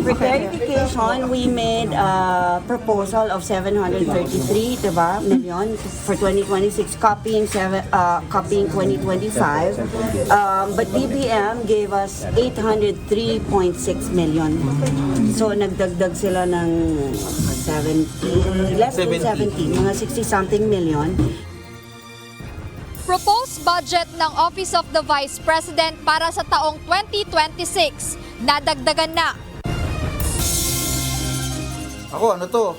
For clarification, we made a proposal of 733 diba, million for 2026, copying 2025. But DBM gave us 803.6 million. So nagdagdag sila ng 70, less than 70, mga 60-something million. Proposed budget ng Office of the Vice President para sa taong 2026, nadagdagan na. Ako, ano to?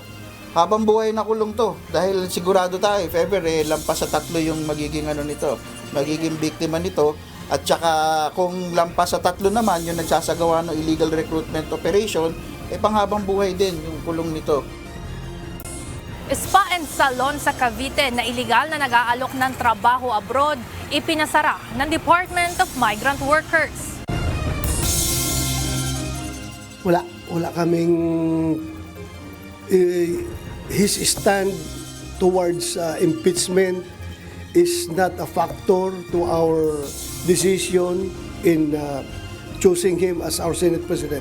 Habang buhay na kulong to. Dahil sigurado tayo, if ever, lampas sa 3 yung magiging ano nito, magiging biktima nito. At saka kung lampas sa 3 naman, yung nagsasagawa ng illegal recruitment operation, panghabang buhay din yung kulong nito. Spa and salon sa Cavite na iligal na nag-aalok ng trabaho abroad, ipinasara ng Department of Migrant Workers. Wala kaming his stand towards impeachment is not a factor to our decision in choosing him as our Senate President.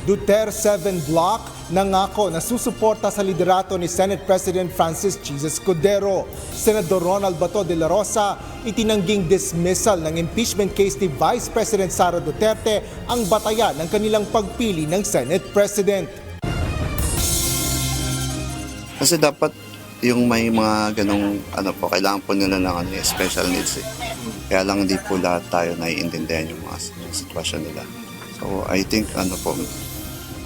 Duterte 7 Block nangako na susuporta sa liderato ni Senate President Francis Jesus Cordero. Senador Ronald Bato de la Rosa itinangging dismissal ng impeachment case ni Vice President Sara Duterte ang batayan ng kanilang pagpili ng Senate President. Kasi dapat yung may mga ganong kailangan po nila ng special needs Kaya lang hindi po lahat tayo naiintindihan yung mga sitwasyon nila. So I think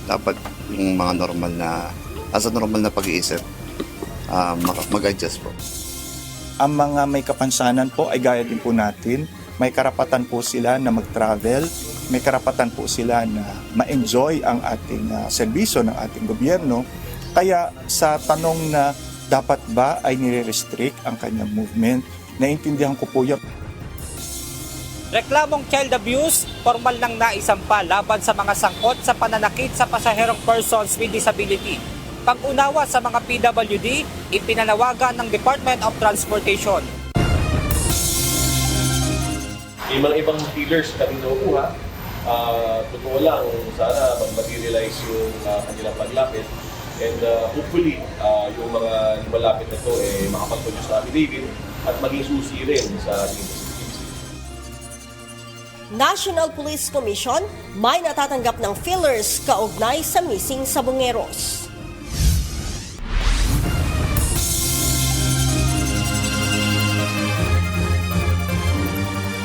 dapat yung mga normal na pag-iisip, mag-adjust po. Ang mga may kapansanan po ay gaya din po natin. May karapatan po sila na mag-travel, may karapatan po sila na ma-enjoy ang ating serbisyo ng ating gobyerno. Kaya sa tanong na dapat ba ay nire-restrict ang kanyang movement, naiintindihan ko po yan. Reklamong child abuse, formal nang naisampa laban sa mga sangkot sa pananakit sa pasaherong persons with disability. Pag-unawa sa mga PWD, ipinanawagan ng Department of Transportation. May mga ibang dealers kami nakukuha. Totoo lang, sana mag-materialize yung kanilang paglapit. And hopefully, yung mga malapit na ito makapag-produce na affidavit at maging susi rin sa ating National Police Commission may natatanggap ng fillers kaugnay sa missing sabongeros.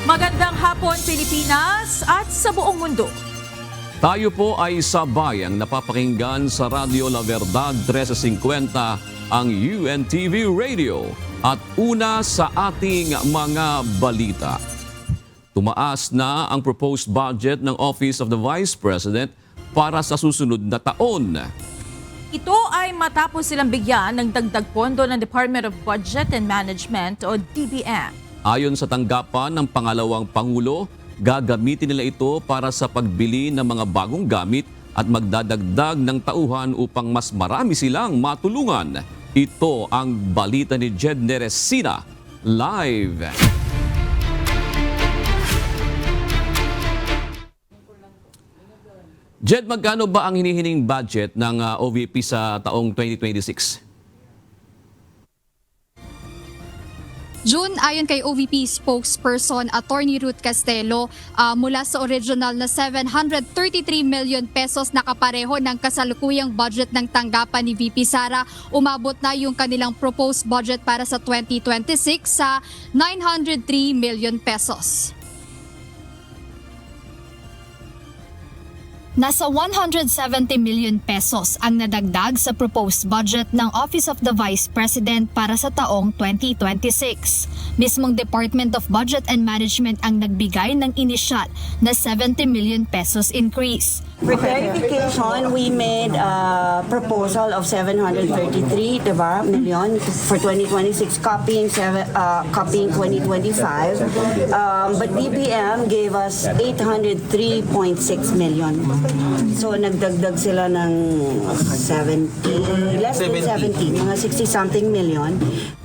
Magandang hapon Pilipinas at sa buong mundo. Tayo po ay sabayang napapakinggan sa Radio La Verdad 1350 ang UNTV Radio at una sa ating mga balita. Tumaas na ang proposed budget ng Office of the Vice President para sa susunod na taon. Ito ay matapos silang bigyan ng dagdag pondo ng Department of Budget and Management o DBM. Ayon sa tanggapan ng pangalawang Pangulo, gagamitin nila ito para sa pagbili ng mga bagong gamit at magdadagdag ng tauhan upang mas marami silang matulungan. Ito ang balita ni Jed Neresina, live. Jed, magkano ba ang hinihining budget ng OVP sa taong 2026? June, ayon kay OVP spokesperson Attorney Ruth Castelo, mula sa original na 733 million pesos na kapareho ng kasalukuyang budget ng tanggapan ni VP Sara, umabot na yung kanilang proposed budget para sa 2026 sa 903 million pesos. Nasa 170 million pesos ang nadagdag sa proposed budget ng Office of the Vice President para sa taong 2026. Mismong Department of Budget and Management ang nagbigay ng inisyal na 70 million pesos increase. For clarification, we made a proposal of 733 diba, million for 2026, copying 2025. But DBM gave us 803.6 million. So nagdagdag sila ng 70, less than 70, mga 60-something million.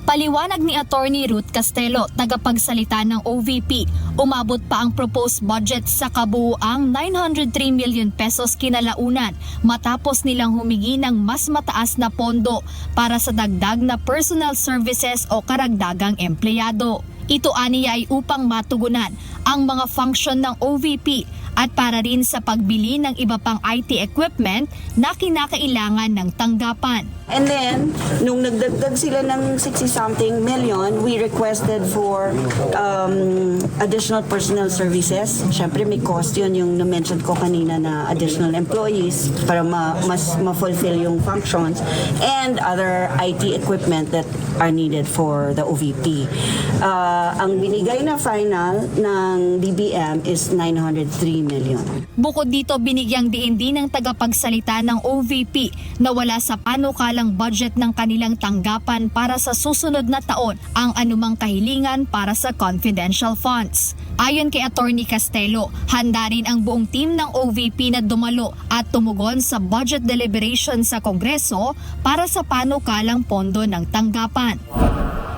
Paliwanag ni Attorney Ruth Castelo, tagapagsalita ng OVP, umabot pa ang proposed budget sa kabuuang 903 million pesos kinalaunan matapos nilang humingi ng mas mataas na pondo para sa dagdag na personal services o karagdagang empleyado. Ito aniya ay upang matugunan ang mga function ng OVP at para rin sa pagbili ng iba pang IT equipment na kinakailangan ng tanggapan. And then, nung nagdagdag sila ng 60-something million, we requested for additional personal services. Siyempre, may cost yun yung na-mention ko kanina na additional employees para mas ma-fulfill yung functions and other IT equipment that are needed for the OVP. Ang binigay na final ng DBM is 903 million. Bukod dito, binigyang diin din ng tagapagsalita ng OVP na wala sa panukalang budget ng kanilang tanggapan para sa susunod na taon ang anumang kahilingan para sa confidential funds. Ayon kay Attorney Castelo, handa rin ang buong team ng OVP na dumalo at tumugon sa budget deliberation sa Kongreso para sa panukalang pondo ng tanggapan.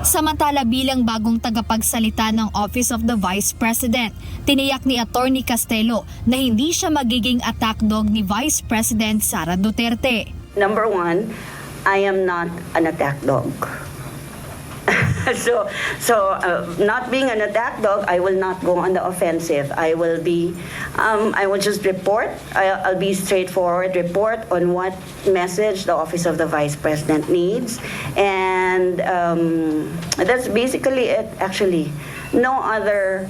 Samantala, bilang bagong tagapagsalita ng Office of the Vice President, tiniyak ni Attorney Castelo na hindi siya magiging attack dog ni Vice President Sara Duterte. Number one, I am not an attack dog. So not being an attack dog, I will not go on the offensive. I will just report. I'll be straightforward, report on what message the Office of the Vice President needs. And that's basically it, actually. No other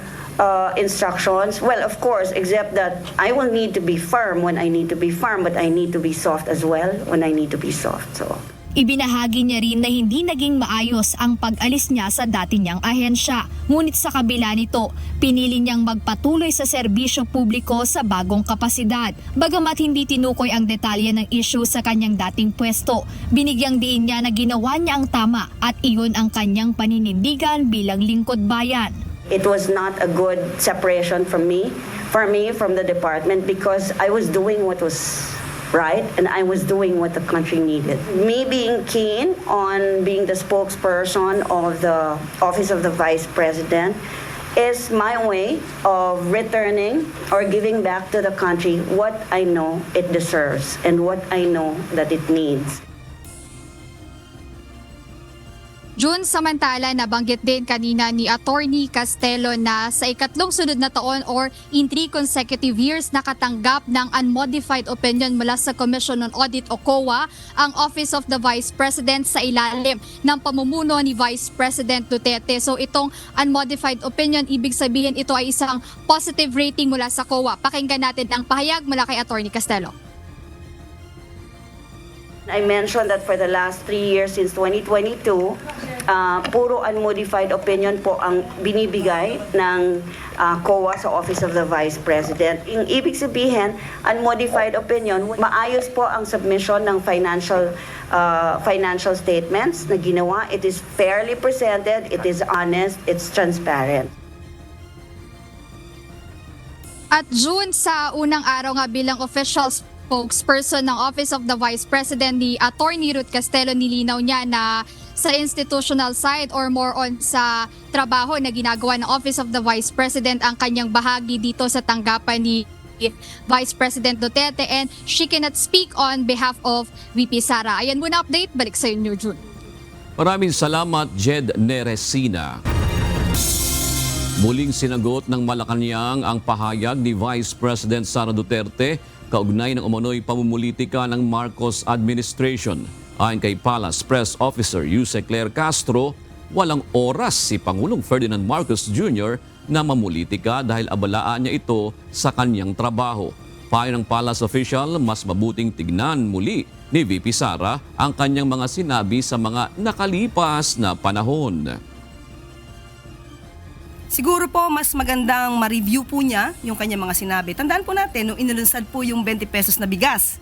instructions. Well, of course, except that I will need to be firm when I need to be firm, but I need to be soft as well when I need to be soft. So. Ibinahagi niya rin na hindi naging maayos ang pag-alis niya sa dati niyang ahensya. Ngunit sa kabila nito, pinili niyang magpatuloy sa serbisyo publiko sa bagong kapasidad. Bagamat hindi tinukoy ang detalye ng issue sa kanyang dating pwesto, binigyang diin niya na ginawa niya ang tama at iyon ang kanyang paninindigan bilang lingkod bayan. It was not a good separation from me from the department because I was doing what was right, and I was doing what the country needed. Me being keen on being the spokesperson of the Office of the Vice President is my way of returning or giving back to the country what I know it deserves and what I know that it needs. June, samantala, nabanggit din kanina ni Attorney Castelo na sa ikatlong sunod na taon or in 3 consecutive years nakatanggap ng unmodified opinion mula sa Commission on Audit o COA ang Office of the Vice President sa ilalim ng pamumuno ni Vice President Duterte. So itong unmodified opinion, ibig sabihin ito ay isang positive rating mula sa COA. Pakinggan natin ang pahayag mula kay Attorney Castelo. I mentioned that for the last 3 years since 2022, puro unmodified opinion po ang binibigay ng COA sa Office of the Vice President. Yung ibig sabihin, unmodified opinion, maayos po ang submission ng financial statements na ginawa. It is fairly presented, it is honest, it's transparent. At June, sa unang araw nga bilang official spokesperson ng Office of the Vice President ni Attorney Ruth Castelo, nilinaw niya na sa institutional side or more on sa trabaho na ginagawa ng Office of the Vice President ang kanyang bahagi dito sa tanggapan ni Vice President Duterte, and she cannot speak on behalf of VP Sara. Ayan muna update, balik sa inyo, June. Maraming salamat, Jed Neresina. Muling sinagot ng Malacanang ang pahayag ni Vice President Sara Duterte kaugnay ng umano'y pamumulitika ng Marcos administration. Ayon kay Palace Press Officer Yuse Claire Castro, walang oras si Pangulong Ferdinand Marcos Jr. na mamulitika dahil abalaan niya ito sa kanyang trabaho. Payo ng Palace official, mas mabuting tignan muli ni VP Sara ang kanyang mga sinabi sa mga nakalipas na panahon. Siguro po mas magandang ma-review po niya yung kanyang mga sinabi. Tandaan po natin, nung inilunsad po yung 20 pesos na bigas,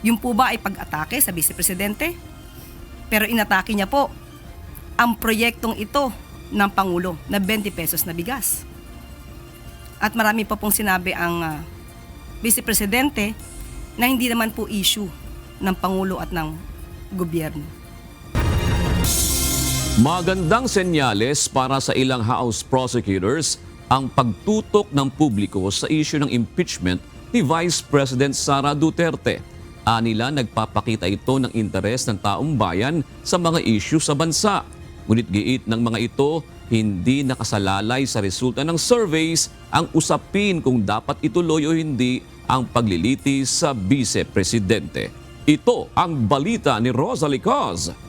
yung po ba ay pag-atake sa Vice Presidente? Pero inatake niya po ang proyektong ito ng Pangulo na 20 pesos na bigas. At marami pa pong sinabi ang Vice Presidente na hindi naman po issue ng Pangulo at ng gobyerno. Magandang senyales para sa ilang House prosecutors ang pagtutok ng publiko sa issue ng impeachment ni Vice President Sara Duterte. Anila nagpapakita ito ng interes ng taong bayan sa mga issue sa bansa. Ngunit giit ng mga ito, hindi nakasalalay sa resulta ng surveys ang usapin kung dapat ituloy o hindi ang paglilitis sa Vice Presidente. Ito ang balita ni Rosalie Cos.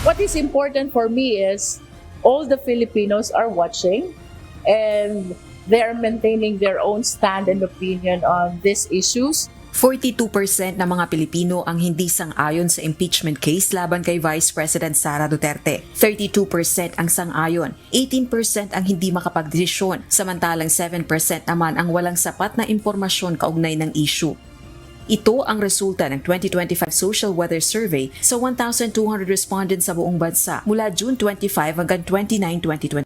What is important for me is all the Filipinos are watching and they're maintaining their own stand and opinion on these issues. 42% ng mga Pilipino ang hindi sang-ayon sa impeachment case laban kay Vice President Sara Duterte. 32% ang sang-ayon, 18% ang hindi makapagdesisyon, samantalang 7% naman ang walang sapat na impormasyon kaugnay ng issue. Ito ang resulta ng 2025 Social Weather Survey sa 1,200 respondents sa buong bansa mula June 25 hanggang 29,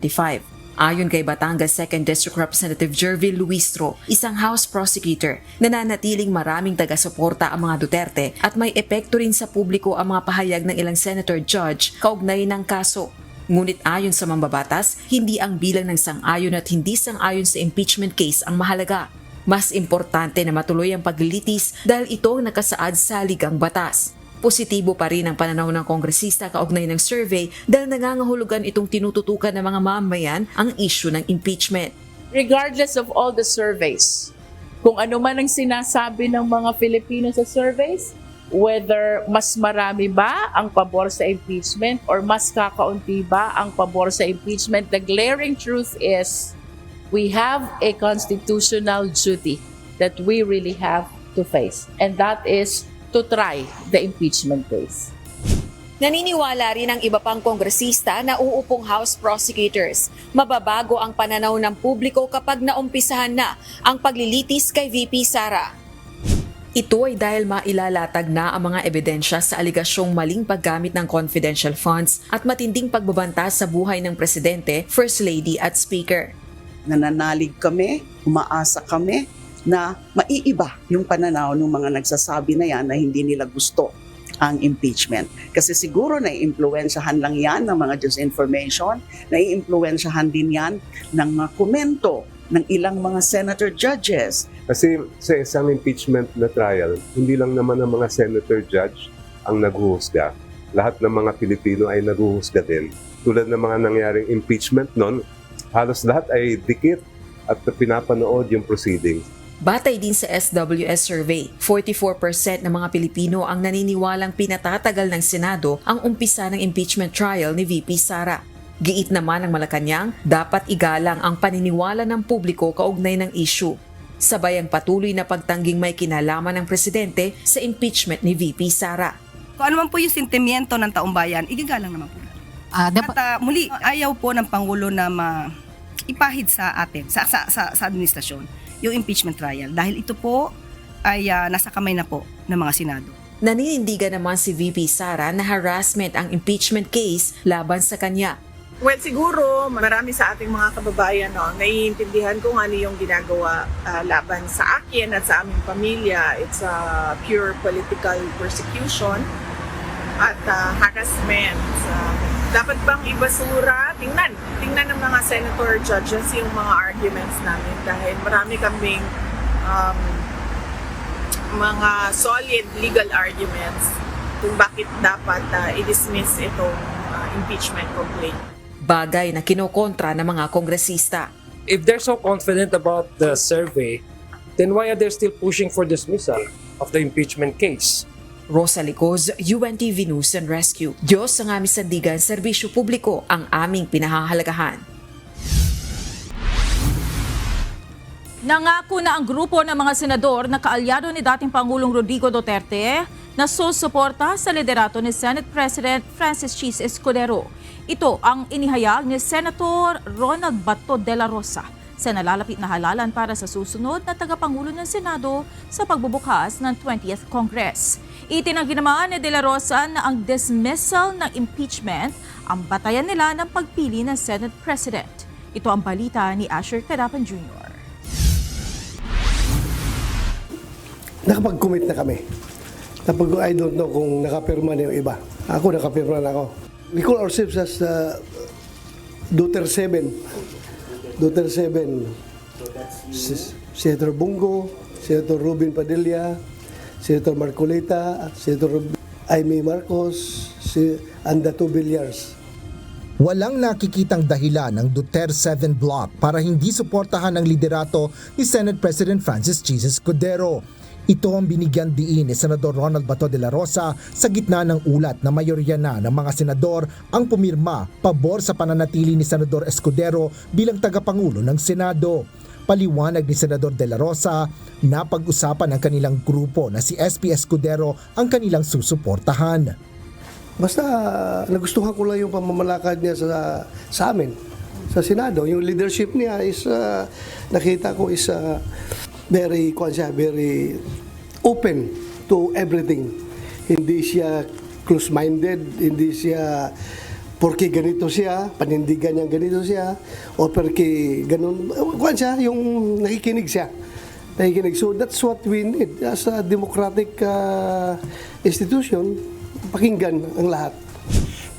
2025. Ayon kay Batangas 2nd District Representative Jervil Luistro, isang House prosecutor, nananatiling maraming taga-suporta ang mga Duterte at may epekto rin sa publiko ang mga pahayag ng ilang senator judge kaugnay ng kaso. Ngunit ayon sa mambabatas, hindi ang bilang ng sang-ayon at hindi sang-ayon sa impeachment case ang mahalaga. Mas importante na matuloy ang paglilitis dahil ito ang nakasaad sa ligang batas. Positibo pa rin ang pananaw ng kongresista kaugnay ng survey dahil nangangahulugan itong tinututukan ng mga mamamayan ang issue ng impeachment. Regardless of all the surveys, kung ano man ang sinasabi ng mga Filipino sa surveys, whether mas marami ba ang pabor sa impeachment or mas kakaunti ba ang pabor sa impeachment, the glaring truth is we have a constitutional duty that we really have to face, and that is to try the impeachment case. Naniniwala rin ang iba pang kongresista na uupong House prosecutors. Mababago ang pananaw ng publiko kapag naumpisahan na ang paglilitis kay VP Sara. Ito ay dahil mailalatag na ang mga ebidensya sa aligasyong maling paggamit ng confidential funds at matinding pagbabanta sa buhay ng Presidente, First Lady at Speaker. Nananalig kami, umaasa kami na maiiba yung pananaw ng mga nagsasabi na yan na hindi nila gusto ang impeachment. Kasi siguro naiimpluwensyahan lang yan ng mga disinformation, naiimpluwensyahan din yan ng mga komento ng ilang mga senator judges. Kasi sa isang impeachment na trial, hindi lang naman ang mga senator judge ang naghuhusga. Lahat ng mga Pilipino ay naghuhusga din. Tulad ng mga nangyaring impeachment noon, halos lahat ay dikit at pinapanood yung proceedings. Batay din sa SWS survey, 44% ng mga Pilipino ang naniniwalang pinatatagal ng Senado ang umpisa ng impeachment trial ni VP Sara. Giit naman ng Malacanang, dapat igalang ang paniniwala ng publiko kaugnay ng issue. Sabay ang patuloy na pagtangging may kinalaman ng Presidente sa impeachment ni VP Sara. Kung ano man po yung sentimiento ng taong bayan, igagalang naman po. At muli, ayaw po ng Pangulo na ipahid sa atin, sa administrasyon, yung impeachment trial. Dahil ito po ay nasa kamay na po ng mga Senado. Naninindigan naman si VP Sara na harassment ang impeachment case laban sa kanya. Well, siguro marami sa ating mga kababayan naiintindihan kung ano yung ginagawa laban sa akin at sa aming pamilya. It's a pure political persecution at harassment. Dapat bang ibasura? Tingnan ng mga senator judges yung mga arguments namin dahil marami kaming mga solid legal arguments kung bakit dapat i-dismiss itong impeachment complaint. Bagay na kinokontra ng mga kongresista. If they're so confident about the survey, then why are they still pushing for dismissal of the impeachment case? Rosalie Cos, UNTV News and Rescue. Diyos ang aming sandigan, serbisyo publiko ang aming pinahahalagahan. Nangako na ang grupo ng mga senador na kaalyado ni dating Pangulong Rodrigo Duterte na susuporta sa liderato ni Senate President Francis Chis Escudero. Ito ang inihayag ni Senator Ronald Bato de la Rosa sa nalalapit na halalan para sa susunod na tagapangulo ng Senado sa pagbubukas ng 20th Congress. Itinanggi naman ni De La Rosa na ang dismissal ng impeachment ang batayan nila ng pagpili ng Senate President. Ito ang balita ni Asher Cadapan Jr. Nakapag-commit na kami. I don't know kung nakapirma na yung iba. Ako, nakapirma na ako. We call ourselves as Duterte 7. Duterte 7. Senator Bungo, Senator Robin Padilla, Senator Marcolita, Senator Aimee Marcos, and the 2 Villar. Walang nakikitang dahilan ng Duterte 7 Bloc para hindi suportahan ang liderato ni Senate President Francis Jesus Escudero. Ito ang binigyan diin ni Senador Ronald Bato de la Rosa sa gitna ng ulat na mayorya na ng mga senador ang pumirma pabor sa pananatili ni Senador Escudero bilang tagapangulo ng Senado. Paliwanag ni Senador de la Rosa na pag-usapan ng kanilang grupo na si SP Escudero ang kanilang susuportahan. Basta nagustuhan ko lang yung pamamalakad niya sa amin, sa Senado. Yung leadership niya is, nakita ko is very open to everything. Hindi siya close-minded, hindi siya porque ganito siya, panindigan niya ganito siya, o porque ganun, yung nakikinig siya. So that's what we need as a democratic institution. Pakinggan ang lahat.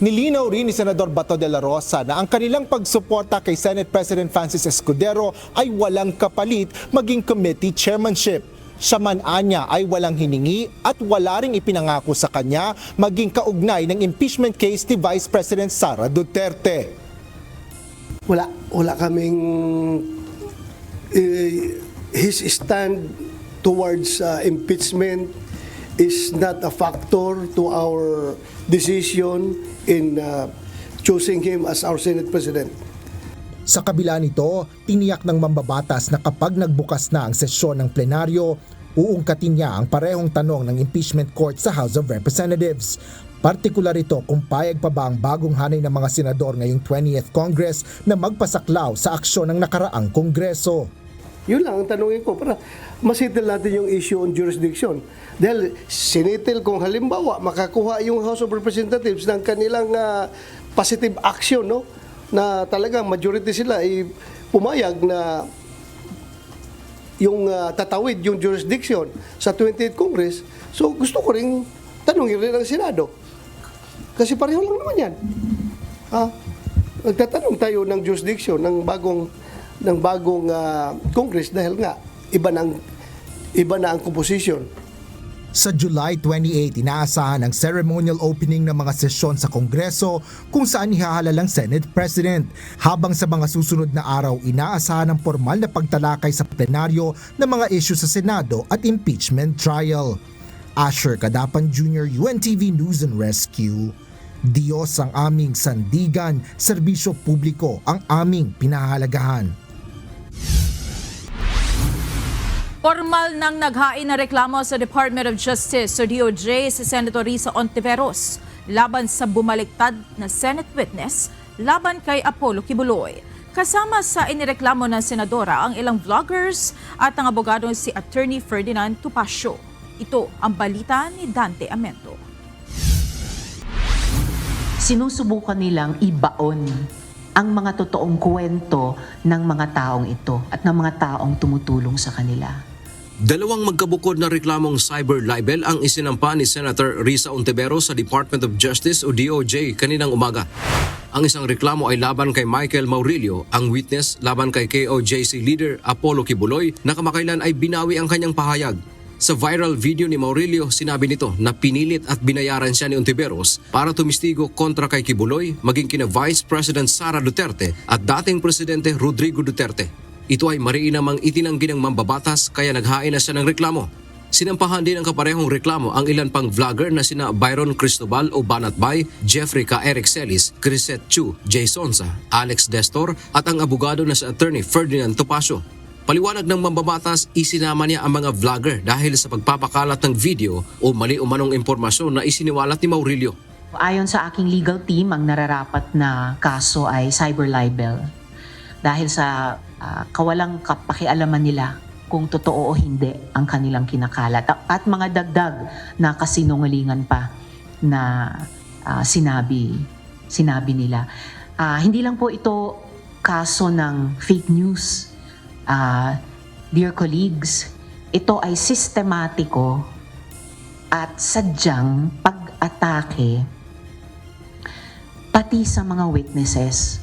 Nilinaw rin ni Senador Bato de la Rosa na ang kanilang pagsuporta kay Senate President Francis Escudero ay walang kapalit maging committee chairmanship. Siya man anya ay walang hiningi at wala ring ipinangako sa kanya maging kaugnay ng impeachment case ni Vice President Sara Duterte. Wala kaming his stand towards impeachment is not a factor to our decision in choosing him as our Senate President. Sa kabila nito, tiniyak ng mambabatas na kapag nagbukas na ang sesyon ng plenaryo, uungkatin niya ang parehong tanong ng impeachment court sa House of Representatives. Partikular ito kung payag pa ba ang bagong hanay ng mga senador ngayong 20th Congress na magpasaklaw sa aksyon ng nakaraang Kongreso. Yun lang ang tanongin ko para masettle natin yung issue on jurisdiction. Dahil sinitil kung halimbawa makakuha yung House of Representatives ng kanilang positive action, no? Na talagang majority sila ay pumayag na yung tatawid yung jurisdiction sa 20th Congress. So gusto ko rin tanongin rin ang Senado. Kasi pareho lang naman yan. Nagtatanong tayo ng jurisdiction ng bagong Congress dahil nga iba na ang composition. Sa July 28, inaasahan ang ceremonial opening ng mga sesyon sa Kongreso kung saan ihahalalang Senate President. Habang sa mga susunod na araw, inaasahan ang formal na pagtalakay sa plenaryo ng mga issue sa Senado at impeachment trial. Asher Cadapan Jr., UNTV News and Rescue. Diyos ang aming sandigan, serbisyo publiko ang aming pinahahalagahan. Formal nang naghain na reklamo sa Department of Justice o DOJ si Senator Risa Ontiveros laban sa bumaliktad na Senate witness laban kay Apollo Kibuloy. Kasama sa inireklamo ng senadora ang ilang vloggers at ang abogado si Attorney Ferdinand Topacio. Ito ang balita ni Dante Amento. Sinusubukan nilang ibaon ang mga totoong kwento ng mga taong ito at ng mga taong tumutulong sa kanila. Dalawang magkabukod na reklamong cyber libel ang isinampa ni Senator Risa Ontiveros sa Department of Justice o DOJ kaninang umaga. Ang isang reklamo ay laban kay Michael Maurilio, ang witness laban kay KOJC leader Apollo Kibuloy na kamakailan ay binawi ang kanyang pahayag. Sa viral video ni Maurilio, sinabi nito na pinilit at binayaran siya ni Ontiveros para tumistigo kontra kay Kibuloy, maging kina Vice President Sara Duterte at dating Presidente Rodrigo Duterte. Ito ay mariin namang itinanggi ng mambabatas kaya naghain na siya ng reklamo. Sinampahan din ng kaparehong reklamo ang ilan pang vlogger na sina Byron Cristobal o Banatbay, Jeffrey K. Eric Celis, Crisette Chu, Jay Sonsa, Alex Destor at ang abogado na si Attorney Ferdinand Topacio. Paliwanag ng mambabatas, isinama niya ang mga vlogger dahil sa pagpapakalat ng video o mali umanong impormasyon na isiniwalat ni Maurilio. Ayon sa aking legal team, ang nararapat na kaso ay cyber libel. Dahil sa kawalang kapakialaman nila kung totoo o hindi ang kanilang kinakalat at mga dagdag na kasinungalingan pa na sinabi nila. Hindi lang po ito kaso ng fake news. Dear colleagues, ito ay sistematiko at sadyang pag-atake pati sa mga witnesses.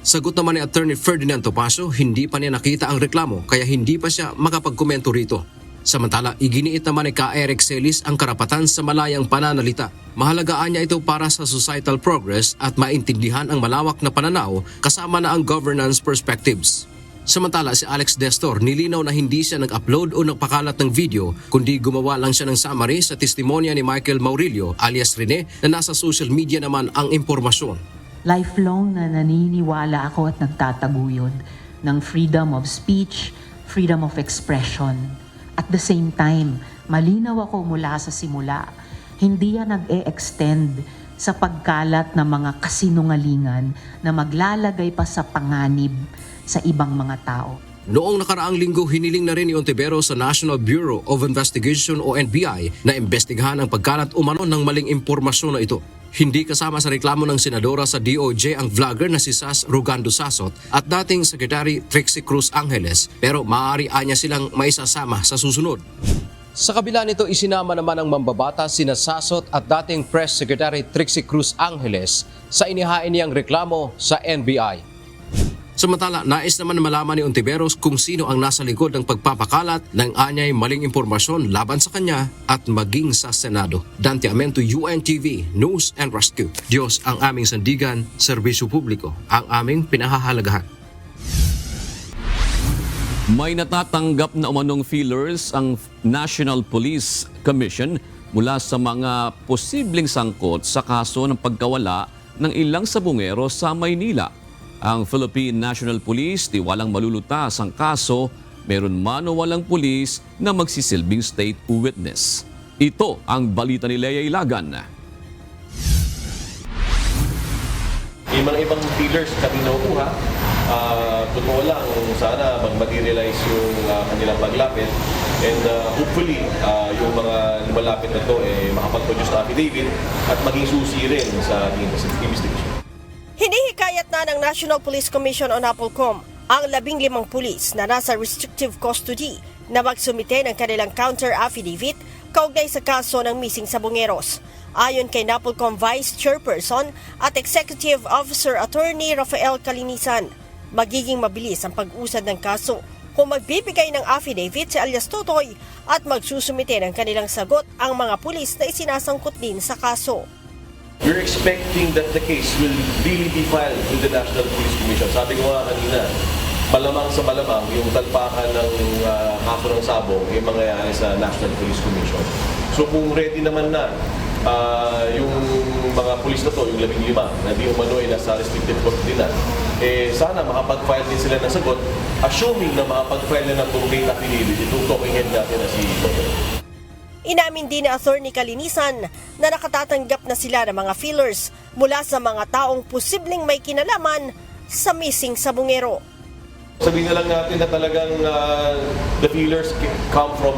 Sagot naman ni Attorney Ferdinand Topacio, hindi pa niya nakita ang reklamo kaya hindi pa siya makapagkomento rito. Samantala, iginiit naman ni Ka Eric Celis ang karapatan sa malayang pananalita. Mahalagaan niya ito para sa societal progress at maintindihan ang malawak na pananaw kasama na ang governance perspectives. Samantala, si Alex Destor nilinaw na hindi siya nag-upload o nagpakalat ng video kundi gumawa lang siya ng summary sa testimonya ni Michael Maurilio alias Rene na nasa social media naman ang impormasyon. Lifelong na naniniwala ako at nagtataguyod ng freedom of speech, freedom of expression. At the same time, malinaw ako mula sa simula, hindi yan nag-e-extend sa pagkalat ng mga kasinungalingan na maglalagay pa sa panganib sa ibang mga tao. Noong nakaraang linggo, hiniling na rin ni Ontiveros sa National Bureau of Investigation o NBI na imbestigahan ang pagkalat umano ng maling impormasyon na ito. Hindi kasama sa reklamo ng senadora sa DOJ ang vlogger na si Sas Rugando Sasot at dating Secretary Trixie Cruz Angeles, pero maaari anya silang maisasama sa susunod. Sa kabila nito, isinama naman ng mambabata sina Sasot at dating Press Secretary Trixie Cruz Angeles sa inihain niyang reklamo sa NBI. Samantala, nais naman malaman ni Ontiveros kung sino ang nasa likod ng pagpapakalat ng anyay maling impormasyon laban sa kanya at maging sa Senado. Dante Amento, UNTV, News and Rescue. Diyos ang aming sandigan, serbisyo publiko ang aming pinahahalagahan. May natatanggap na umanong feelers ang National Police Commission mula sa mga posibleng sangkot sa kaso ng pagkawala ng ilang sabungero sa Maynila. Ang Philippine National Police tiwalang malulutas ang kaso, meron man o walang pulis na magsisilbing state witness. Ito ang balita ni Lea Ilagan. May mga ibang dealers kami nakukuha. Totoo lang, sana mag-materialize yung kanilang paglapit. And hopefully, yung mga lumalapit na ito makapag-produce na affidavit at maging susi rin sa ating investigation. Hinihikayat na ng National Police Commission o NAPOLCOM ang 15 pulis na nasa restrictive custody na magsumite ng kanilang counter affidavit kaugnay sa kaso ng missing sabongeros. Ayon kay NAPOLCOM Vice Chairperson at Executive Officer Attorney Rafael Calinisan, magiging mabilis ang pag-usad ng kaso kung magbibigay ng affidavit si alias Totoy at magsusumite ng kanilang sagot ang mga pulis na isinasangkot din sa kaso. We're expecting that the case will really be filed with the National Police Commission. Sabi ko nga kanina, malamang sa malamang yung talpakan ng kaso ng sabong ay mangyayari sa National Police Commission. So kung ready naman na yung mga pulis na to, yung 15 na di umano ay nasa restricted custody na, sana makapag-file din sila ng sagot, assuming na makapag-file na ng complete affidavit itong talking head natin na si Totoy. Inamin din ni Attorney Calinisan na nakatatanggap na sila ng mga feelers mula sa mga taong posibleng may kinalaman sa missing sabungero. Sabihin na lang natin na talagang the feelers come from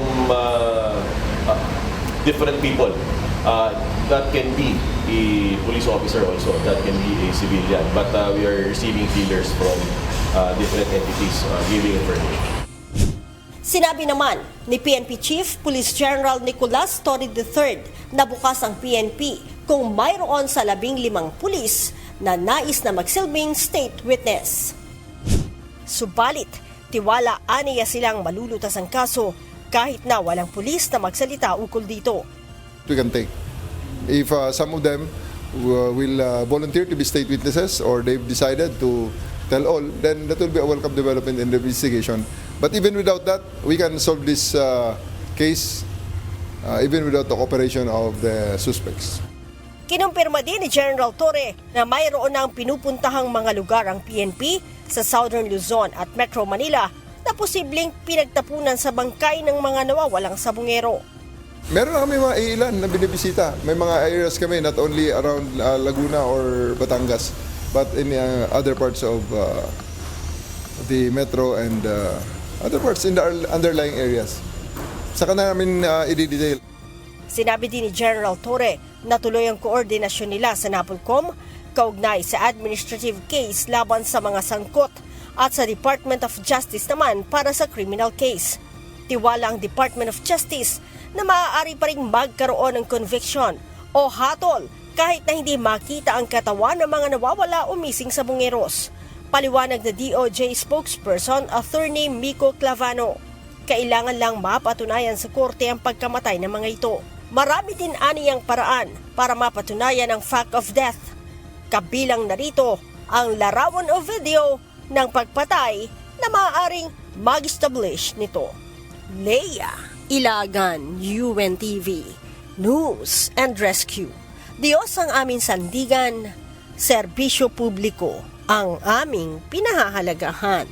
different people. That can be a police officer also, that can be a civilian. But we are receiving feelers from different entities giving information. Sinabi naman ni PNP Chief Police General Nicolas Torre III na bukas ang PNP kung mayroon sa 15 pulis na nais na magsilbing state witness. Subalit, tiwala aniya silang malulutas ang kaso kahit na walang pulis na magsalita ukol dito. We can take. If some of them will volunteer to be state witnesses or they've decided to tell all, then that will be a welcome development in the investigation. But even without that, we can solve this case even without the cooperation of the suspects. Kinumpirma din ni General Torre na mayroon ng pinupuntahang mga lugar ang PNP sa Southern Luzon at Metro Manila na posibleng pinagtapunan sa bangkay ng mga nawawalang sabungero. Meron na kami mga ilan na binibisita. May mga areas kami not only around Laguna or Batangas but in other parts of the Metro and other parts in the underlying areas. Saka namin i-detail. Sinabi din ni General Torre na tuloy ang koordinasyon nila sa NAPOLCOM kaugnay sa administrative case laban sa mga sangkot at sa Department of Justice naman para sa criminal case. Tiwala ang Department of Justice na maaari pa ring magkaroon ng conviction o hatol kahit na hindi makita ang katawan ng mga nawawala o missing sa Bungeros. Paliwanag na DOJ spokesperson Attorney Miko Clavano. Kailangan lang mapatunayan sa korte ang pagkamatay ng mga ito. Marami din aniyang paraan para mapatunayan ang fact of death. Kabilang narito ang larawan o video ng pagpatay na maaaring mag-establish nito. Leia Ilagan, UNTV, News and Rescue. Diyos ang aming sandigan, serbisyo publiko ang aming pinahahalagahan.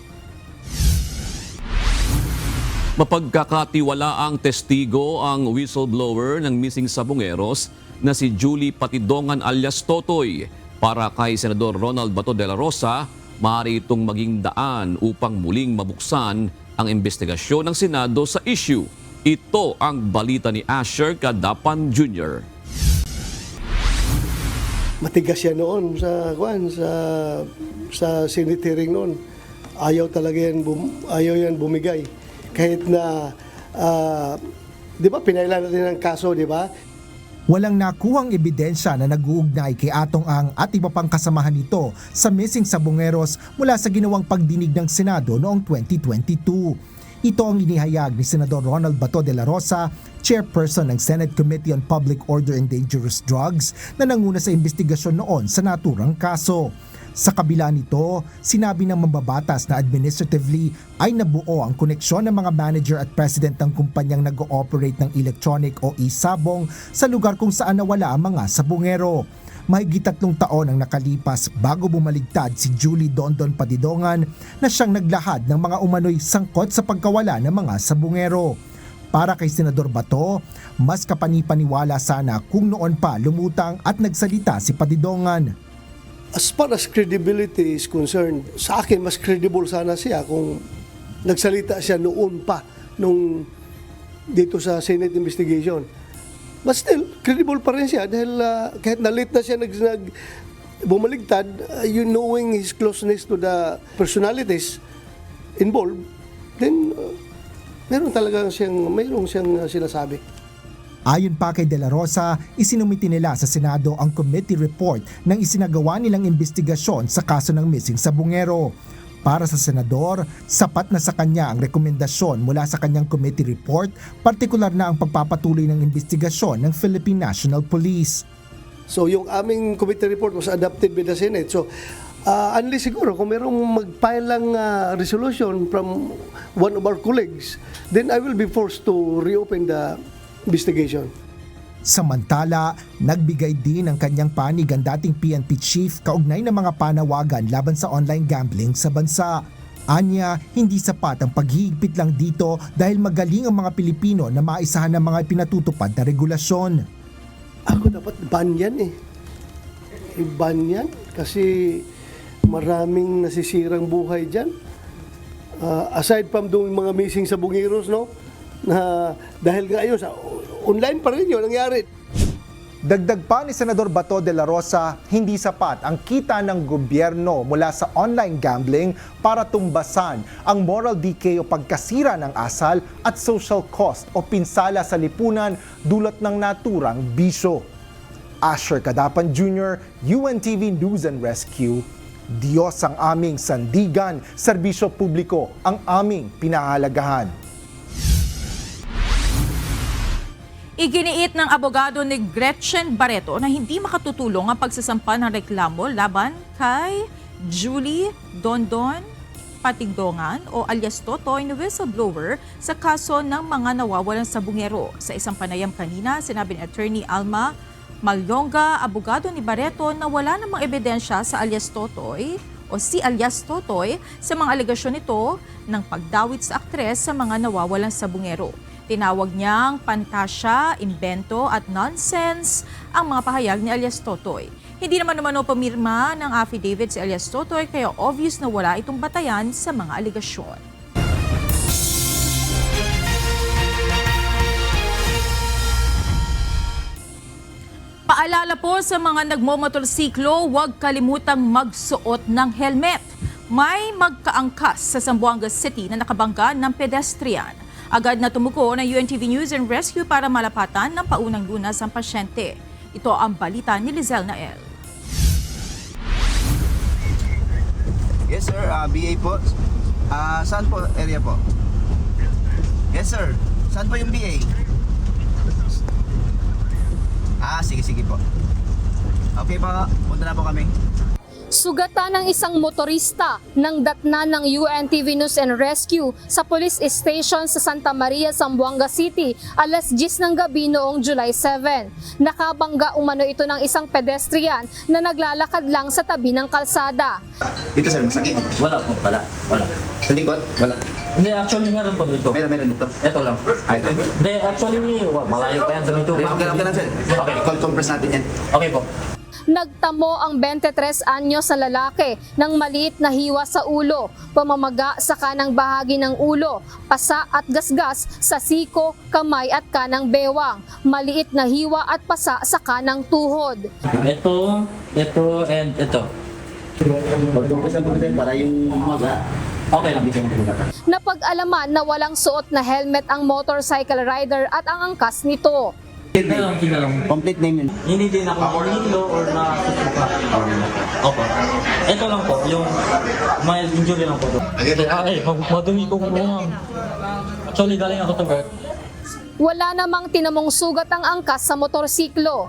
Mapagkakatiwalaang testigo ang whistleblower ng missing sa Bungeros na si Julie Patidongan alias Totoy. Para kay Senador Ronald Bato de la Rosa, maaari itong maging daan upang muling mabuksan ang investigasyon ng Senado sa issue. Ito ang balita ni Asher Cadapan Jr. Matigas yan noon sa Senate hearing noon. Ayaw yan bumigay. Kahit na, di ba, pinailan natin ang kaso, di ba? Walang nakuhang ebidensya na nag-uugnay kay Atong Ang at iba pang kasamahan nito sa missing sa Bungeros mula sa ginawang pagdinig ng Senado noong 2022. Ito ang inihayag ni Senador Ronald Bato de la Rosa, chairperson ng Senate Committee on Public Order and Dangerous Drugs na nanguna sa investigasyon noon sa naturang kaso. Sa kabila nito, sinabi ng mambabatas na administratively ay nabuo ang koneksyon ng mga manager at president ng kumpanyang nag-ooperate ng electronic o e-sabong sa lugar kung saan nawala ang mga sabungero. Mahigit 3 taon ang nakalipas bago bumaligtad si Julie Dondon Patidongan na siyang naglahad ng mga umano'y sangkot sa pagkawala ng mga sabungero. Para kay Senador Bato, mas kapanipaniwala sana kung noon pa lumutang at nagsalita si Patidongan. As far as credibility is concerned, sa akin mas credible sana siya kung nagsalita siya noon pa nung dito sa Senate investigation. But still, credible pa rin siya dahil kahit na late na siya bumaligtad, you knowing his closeness to the personalities involved, then mayroong siyang sinasabi. Ayon pa kay De La Rosa, isinumiti nila sa Senado ang committee report ng isinagawa nilang investigasyon sa kaso ng missing sa Bungero. Para sa Senador, sapat na sa kanya ang rekomendasyon mula sa kanyang committee report, partikular na ang pagpapatuloy ng investigasyon ng Philippine National Police. So yung aming committee report was adopted by the Senate. So unless siguro kung mayroong mag-file lang resolution from one of our colleagues, then I will be forced to reopen the investigation. Samantala, nagbigay din ng kanyang panig ang dating PNP chief kaugnay ng mga panawagan laban sa online gambling sa bansa. Anya, hindi sapat ang paghihigpit lang dito dahil magaling ang mga Pilipino na maisahan ng mga pinatutupad na regulasyon. Ako dapat ban yan I-ban yan kasi maraming nasisirang buhay dyan. Aside from doing mga missing sa Bungeros, no? Na dahil ngayon sa online pa rin yun nangyari. Dagdag pa ni Senador Bato de la Rosa, hindi sapat ang kita ng gobyerno mula sa online gambling para tumbasan ang moral decay o pagkasira ng asal at social cost o pinsala sa lipunan dulot ng naturang bisyo. Asher Cadapan Jr., UNTV News and Rescue. Diyos ang aming sandigan, serbisyo publiko ang aming pinahalagahan. Iginiit ng abogado ni Gretchen Barreto na hindi makatutulong ang pagsasampa ng reklamo laban kay Julie Dondon Patidongan o alias Totoy na whistleblower sa kaso ng mga nawawalan sa Bungero. Sa isang panayam kanina, sinabi ni Attorney Alma Malyonga, abogado ni Barreto, na wala namang ebidensya sa alias Totoy o si alias Totoy sa mga alegasyon nito ng pagdawit sa aktres sa mga nawawalan sa Bungero. Tinawag niyang pantasya, imbento at nonsense ang mga pahayag ni alias Totoy. Hindi naman pumirma ng affidavit si alias Totoy kaya obvious na wala itong batayan sa mga alegasyon. Paalala po sa mga nagmomotorsiklo, huwag kalimutang magsuot ng helmet. May magkaangkas sa Zamboanga City na nakabangga ng pedestrian. Agad na tumuko ng UNTV News and Rescue para malapatan ng paunang lunas ang pasyente. Ito ang balita ni Lizelle Nael. Yes sir, BA po. Saan po area po? Yes sir, saan po yung BA? Sige po. Okay po, punta na po kami. Sugatan ng isang motorista ng datna ng UNTV News and Rescue sa police station sa Santa Maria, Zamboanga City, alas 10 ng gabi noong July 7. Nakabangga umano ito ng isang pedestrian na naglalakad lang sa tabi ng kalsada. Dito sir, masakit? Wala po, wala. Sa likod? Wala. Hindi, actually meron po dito. Meron dito? Ito lang. Ito? Hindi, actually malayo pa yan sa dito. Okay lang sir. Okay, call compress natin yan. Okay po. Nagtamo ang 23 anyos na lalaki ng maliit na hiwa sa ulo, pamamaga sa kanang bahagi ng ulo, pasa at gasgas sa siko, kamay at kanang bewang, maliit na hiwa at pasa sa kanang tuhod. Ito, and ito. Para yung maga. Okay lang, dito. Napag-alaman na walang suot na helmet ang motorcycle rider at ang angkas nito. Tingnan lang. Complete name yun. Hindi din ako nilo or nakasusuka. Opo. Ito lang po, yung mild injury lang po. Madumi ko kung actually galing ako to work. Wala namang tinamong sugat ang angkas sa motorsiklo.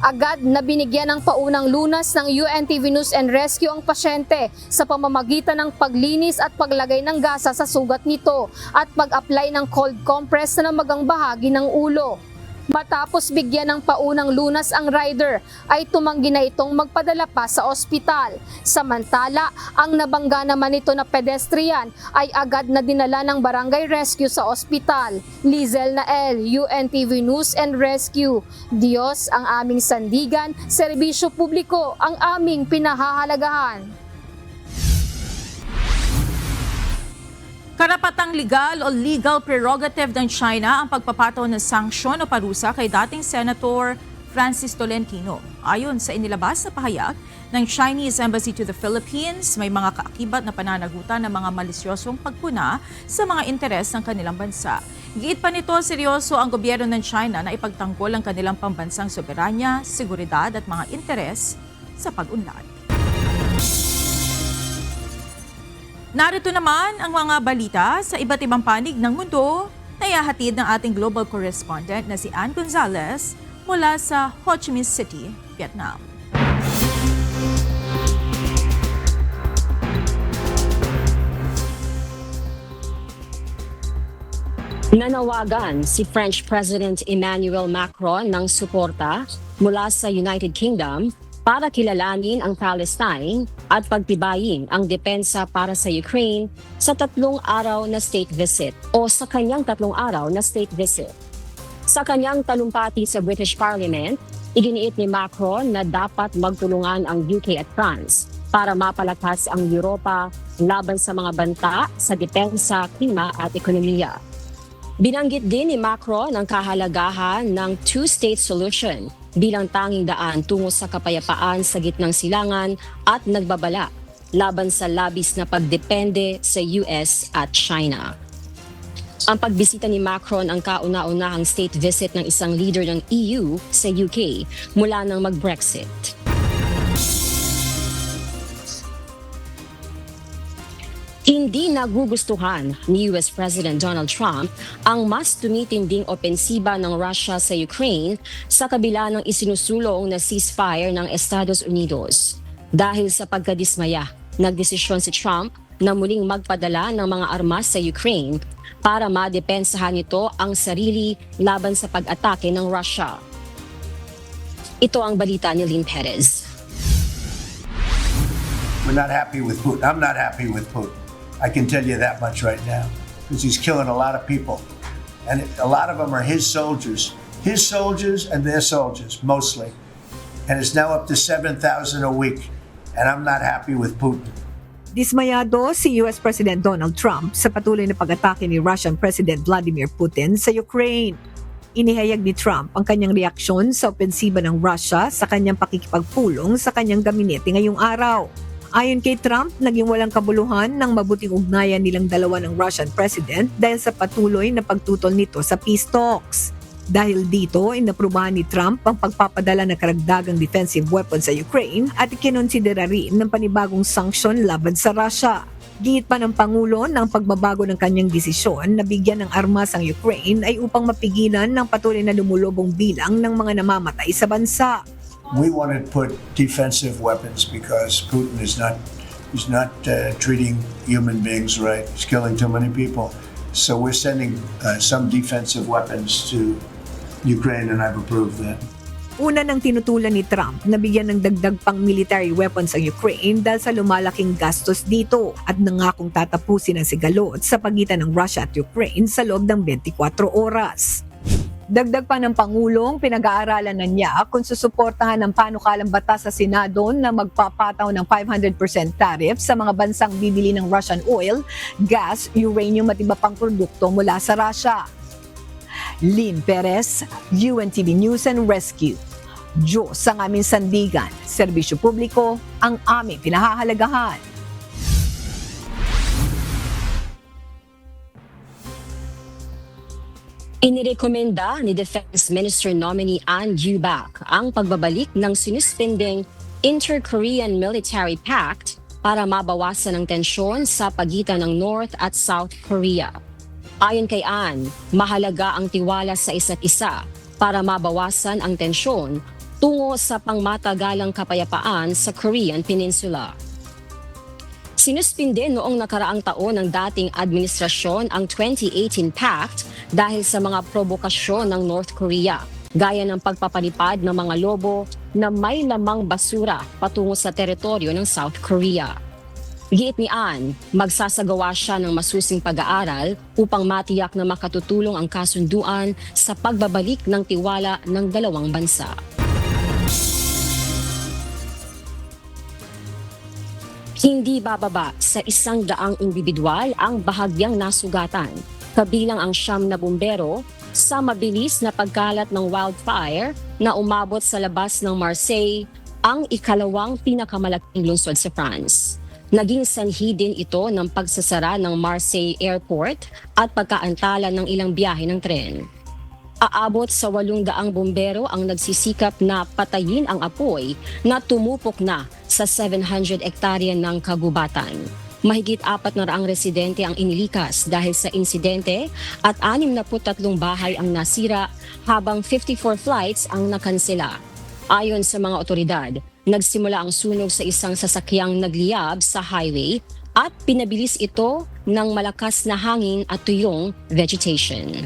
Agad na binigyan ng paunang lunas ng UNTV News and Rescue ang pasyente sa pamamagitan ng paglinis at paglagay ng gasa sa sugat nito at pag-apply ng cold compress sa namagang bahagi ng ulo. Matapos bigyan ng paunang lunas ang rider, ay tumanggi na itong magpadala pa sa ospital. Samantala, ang nabangga naman ito na pedestrian ay agad na dinala ng barangay rescue sa ospital. Lizelle Nael, UNTV News and Rescue. Diyos ang aming sandigan, serbisyo publiko ang aming pinahahalagahan. Karapatang legal o legal prerogative ng China ang pagpapataw ng sanksyon o parusa kay dating Senator Francis Tolentino. Ayon sa inilabas na pahayag ng Chinese Embassy to the Philippines, may mga kaakibat na pananagutan ng mga malisyosong pagpuna sa mga interes ng kanilang bansa. Giit pa nito, seryoso ang gobyerno ng China na ipagtanggol ang kanilang pambansang soberanya, seguridad at mga interes sa pag-unlad. Narito naman ang mga balita sa iba't ibang panig ng mundo na ihahatid ng ating global correspondent na si Ann Gonzalez mula sa Ho Chi Minh City, Vietnam. Nanawagan si French President Emmanuel Macron ng suporta mula sa United Kingdom para kilalanin ang Palestine at pagtibayin ang depensa para sa Ukraine sa 3 araw na state visit o sa kanyang 3 araw na state visit. Sa kanyang talumpati sa British Parliament, iginiit ni Macron na dapat magtulungan ang UK at France para mapalakas ang Europa laban sa mga banta sa depensa, klima at ekonomiya. Binanggit din ni Macron ang kahalagahan ng two-state solution bilang tanging daan tungo sa kapayapaan sa gitnang silangan at nagbabala laban sa labis na pagdepende sa US at China. Ang pagbisita ni Macron ang kauna-unahang state visit ng isang leader ng EU sa UK mula nang mag-Brexit. Hindi nagugustuhan ni US President Donald Trump ang mas tumitinding opensiba ng Russia sa Ukraine sa kabila ng isinusulong na ceasefire ng Estados Unidos. Dahil sa pagkadismaya, nagdesisyon si Trump na muling magpadala ng mga armas sa Ukraine para madepensahan nito ang sarili laban sa pag-atake ng Russia. Ito ang balita ni Lynn Perez. We're not happy with Putin. I'm not happy with Putin. I can tell you that much right now, because he's killing a lot of people. And a lot of them are his soldiers and their soldiers, mostly. And it's now up to 7,000 a week. And I'm not happy with Putin. Dismayado si US President Donald Trump sa patuloy na pag-atake ni Russian President Vladimir Putin sa Ukraine. Inihayag ni Trump ang kanyang reaksyon sa opensiba ng Russia sa kanyang pakikipagpulong sa kanyang gabinete ngayong araw. Ayon kay Trump, naging walang kabuluhan ng mabuting ugnayan nilang dalawa ng Russian President dahil sa patuloy na pagtutol nito sa peace talks. Dahil dito, inaprubahan ni Trump ang pagpapadala ng karagdagang defensive weapons sa Ukraine at ikinonsidera rin ng panibagong sanksyon laban sa Russia. Giit pa ng Pangulo na ang pagbabago ng kanyang desisyon na bigyan ng armas ang Ukraine ay upang mapigilan ng patuloy na lumulubong bilang ng mga namamatay sa bansa. We want to put defensive weapons because Putin is not treating human beings right. He's killing too many people. So we're sending some defensive weapons to Ukraine, and I've approved that. Una nang tinutulan ni Trump na bigyan ng dagdag pang military weapons ang Ukraine dahil sa lumalaking gastos dito at nangakong tatapusin ang sigalot sa pagitan ng Russia at Ukraine sa loob ng 24 oras. Dagdag pa ng Pangulong, pinag-aaralan na niya kung susuportahan ng panukalang batas sa Senado na magpapataw ng 500% tariff sa mga bansang bibili ng Russian oil, gas, uranium at iba pang produkto mula sa Russia. Lynn Perez, UNTV News and Rescue. Diyos ang aming sandigan, serbisyo publiko ang aming pinahahalagahan. Inirekomenda ni Defense Minister nominee An Yu-bak ang pagbabalik ng sinuspending Inter-Korean Military Pact para mabawasan ang tensyon sa pagitan ng North at South Korea. Ayon kay An, mahalaga ang tiwala sa isa't isa para mabawasan ang tensyon tungo sa pangmatagalang kapayapaan sa Korean Peninsula. Sinuspinde noong nakaraang taon ng dating administrasyon ang 2018 Pact dahil sa mga provokasyon ng North Korea, gaya ng pagpapalipad ng mga lobo na may lamang basura patungo sa teritoryo ng South Korea. Giit ni An, magsasagawa siya ng masusing pag-aaral upang matiyak na makatutulong ang kasunduan sa pagbabalik ng tiwala ng dalawang bansa. Hindi bababa sa 100 individual ang bahagyang nasugatan, kabilang ang 9 na bumbero sa mabilis na pagkalat ng wildfire na umabot sa labas ng Marseille, ang ikalawang pinakamalaking lungsod sa France. Naging sanhi din ito ng pagsasara ng Marseille Airport at pagkaantala ng ilang biyahe ng tren. Aabot sa 800 bumbero ang nagsisikap na patayin ang apoy na tumupok na sa 700 hektarya ng kagubatan. Mahigit 400 residente ang inilikas dahil sa insidente at 63 bahay ang nasira habang 54 flights ang nakansela. Ayon sa mga otoridad, nagsimula ang sunog sa isang sasakyang nagliyab sa highway at pinabilis ito ng malakas na hangin at tuyong vegetation.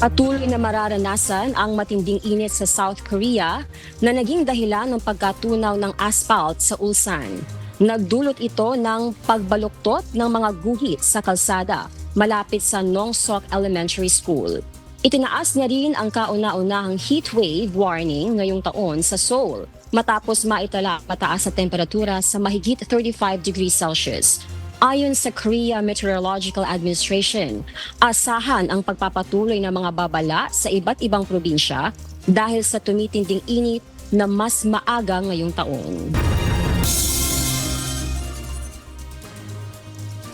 Patuloy na mararanasan ang matinding init sa South Korea na naging dahilan ng pagkatunaw ng asphalt sa Ulsan. Nagdulot ito ng pagbaluktot ng mga guhit sa kalsada malapit sa Nongsok Elementary School. Itinaas niya rin ang kauna-unahang heat wave warning ngayong taon sa Seoul matapos maitala pataas sa temperatura sa mahigit 35 degrees Celsius. Ayon sa Korea Meteorological Administration, asahan ang pagpapatuloy ng mga babala sa iba't ibang probinsya dahil sa tumitinding init na mas maaga ngayong taon.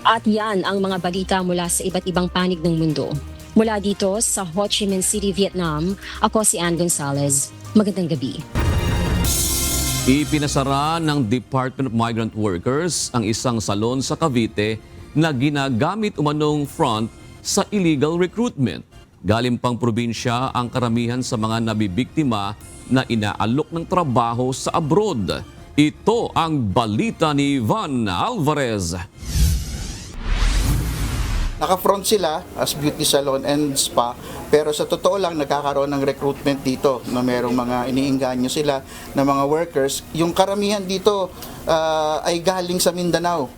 At yan ang mga balita mula sa iba't ibang panig ng mundo. Mula dito sa Ho Chi Minh City, Vietnam, ako si Ann Gonzalez. Magandang gabi. Ipinasara ng Department of Migrant Workers ang isang salon sa Cavite na ginagamit umanong front sa illegal recruitment. Galing pang probinsya ang karamihan sa mga nabibiktima na inaalok ng trabaho sa abroad. Ito ang balita ni Van Alvarez. Naka-front sila as beauty salon and spa, pero sa totoo lang nagkakaroon ng recruitment dito na merong mga iniingganyo sila na mga workers. Yung karamihan dito ay galing sa Mindanao.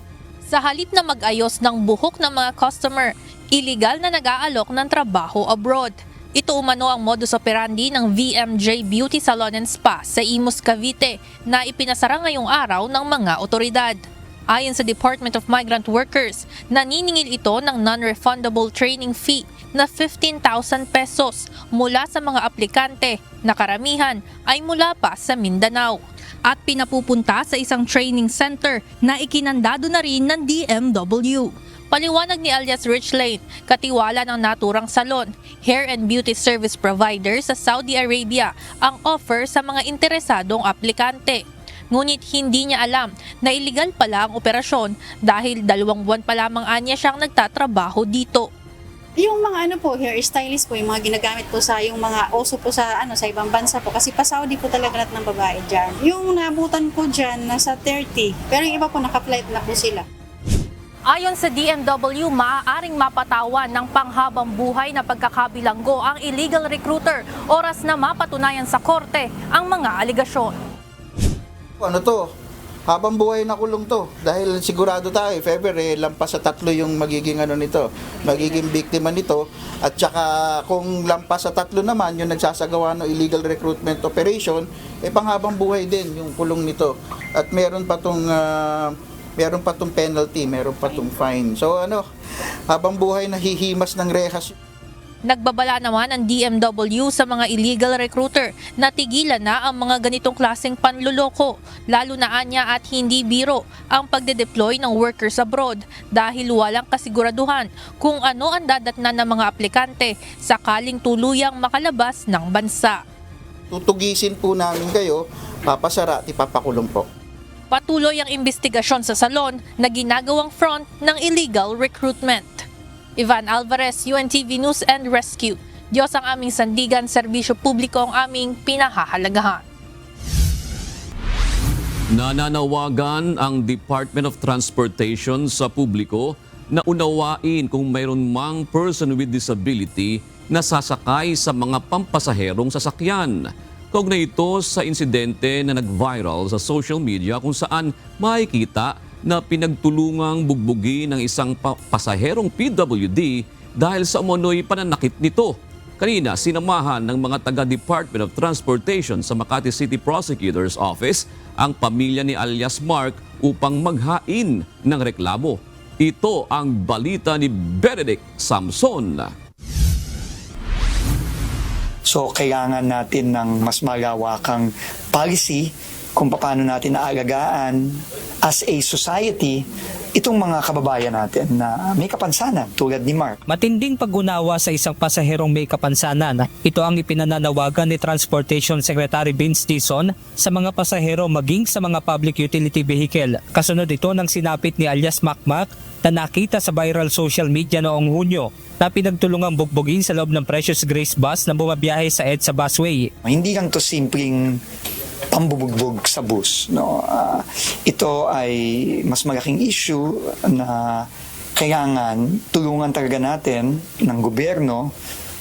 Sa halip na mag-ayos ng buhok ng mga customer, illegal na nag-aalok ng trabaho abroad. Ito umano ang modus operandi ng VMJ Beauty Salon and Spa sa Imus, Cavite na ipinasara ngayong araw ng mga otoridad. Ayon sa Department of Migrant Workers, naniningil ito ng non-refundable training fee na 15,000 pesos mula sa mga aplikante na karamihan ay mula pa sa Mindanao at pinapupunta sa isang training center na ikinandado na rin ng DMW. Paliwanag ni alias Rich Lane, katiwala ng naturang salon, hair and beauty service provider sa Saudi Arabia ang offer sa mga interesadong aplikante. Ngunit hindi niya alam na illegal pala ang operasyon dahil 2 buwan pa lamang anya siyang nagtatrabaho dito. Yung mga hair stylist po, yung mga ginagamit po sa yung mga oso po sa sa ibang bansa po kasi pa Saudi po talaga lahat ng babae diyan. Yung nabutan ko diyan nasa 30, pero yung iba po naka-flight na po sila. Ayon sa DMW, maaaring mapatawan ng panghabang buhay na pagkakabilanggo ang illegal recruiter oras na mapatunayan sa korte ang mga aligasyon. Ano to? Habang buhay na kulong to. Dahil sigurado tayo, if ever, lampas sa 3 yung magiging magiging biktima nito. At saka kung lampas sa 3 naman, yung nagsasagawa ng illegal recruitment operation, panghabang buhay din yung kulong nito. At meron pa tong penalty, meron pa tong fine. So habang buhay nahihimas ng rehas. Nagbabala naman ang DMW sa mga illegal recruiter na tigilan na ang mga ganitong klaseng panluloko, lalo na anya at hindi biro ang pagde-deploy ng workers abroad dahil walang kasiguraduhan kung ano ang dadatnan ng mga aplikante sakaling tuluyang makalabas ng bansa. Tutugisin po namin kayo, papasara at ipapakulong po. Patuloy ang investigasyon sa salon na ginagawang front ng illegal recruitment. Ivan Alvarez, UNTV News and Rescue. Diyos ang aming sandigan, serbisyo publiko ang aming pinahahalagahan. Nananawagan ang Department of Transportation sa publiko na unawain kung mayroon mang person with disability na sasakay sa mga pampasaherong sasakyan. Kaugnay ito sa insidente na nag-viral sa social media kung saan makikita na pinagtulungang bugbugin ng isang pasaherong PWD dahil sa umano'y pananakit nito. Kanina, sinamahan ng mga taga-Department of Transportation sa Makati City Prosecutor's Office ang pamilya ni alias Mark upang maghain ng reklamo. Ito ang balita ni Benedict Samson. So kailangan natin ng mas malawakang policy kung paano natin aalagaan as a society itong mga kababayan natin na may kapansanan tulad ni Mark. Matinding pag-unawa sa isang pasaherong may kapansanan. Ito ang ipinananawagan ni Transportation Secretary Vince Dizon sa mga pasahero maging sa mga public utility vehicle. Kasunod ito ng sinapit ni alias Makmak na nakita sa viral social media noong Hunyo na pinagtulungang bugbugin sa loob ng Precious Grace bus na bumabiyahe sa EDSA busway. Hindi lang to simpleng pambubugbog sa bus. No? Ito ay mas malaking issue na kailangan tulungan talaga natin ng gobyerno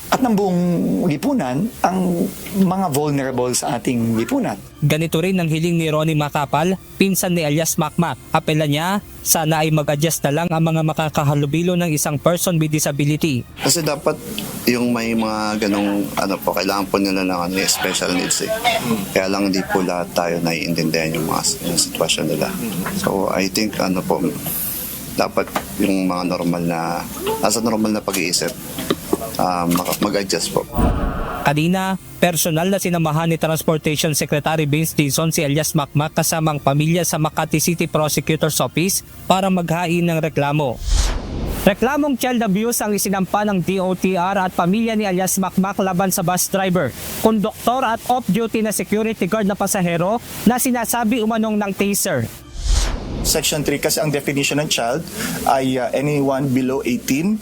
at ng buong lipunan ang mga vulnerable sa ating lipunan. Ganito rin ang hiling ni Ronnie Macapal, pinsan ni alias Makmak. Apela niya, sana ay mag-adjust na lang ang mga makakahalubilo ng isang person with disability. Kasi dapat yung may mga ganong kailangan po nila ng special needs eh. Kaya lang hindi po lahat tayo naiintindihan yung sitwasyon nila. So I think dapat yung mga nasa normal na pag-iisip, mag-adjust po. Kanina, personal na sinamahan ni Transportation Secretary Vince Dizon si alias Makmak kasamang pamilya sa Makati City Prosecutor's Office para maghain ng reklamo. Reklamong child abuse ang isinampa ng DOTR at pamilya ni alias Makmak laban sa bus driver, konduktor at off-duty na security guard na pasahero na sinasabi umanong ng taser. Section 3 kasi ang definition ng child ay anyone below 18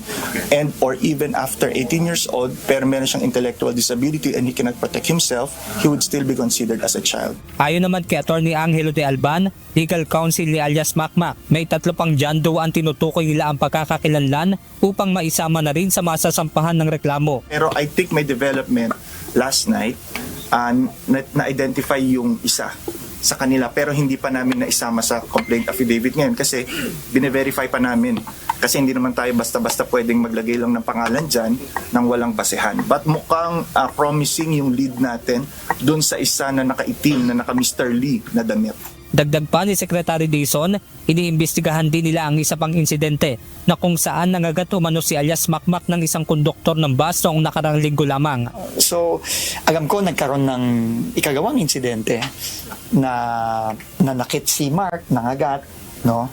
and or even after 18 years old pero meron siyang intellectual disability and he cannot protect himself, he would still be considered as a child. Ayon naman kay Attorney Angelo de Alban, legal counsel ni alias Makmak, may 3 pang jando ang tinutukoy nila ang pagkakakilanlan upang maisama na rin sa masasampahan ng reklamo. Pero I think may development last night na-identify yung isa sa kanila pero hindi pa namin naisama sa complaint affidavit ngayon kasi bine-verify pa namin kasi hindi naman tayo basta-basta pwedeng maglagay lang ng pangalan dyan nang walang basehan. But mukhang promising yung lead natin dun sa isa na nakaitim na naka Mr. Lee na damit. Dagdag pa ni Secretary Dizon, iniimbestigahan din nila ang isa pang insidente na kung saan nangagat umano si alias Makmak ng isang konduktor ng bus noong nakarang linggo lamang. So, alam ko nagkaroon ng ikagawang insidente na nanakit si Mark, nangagat, no?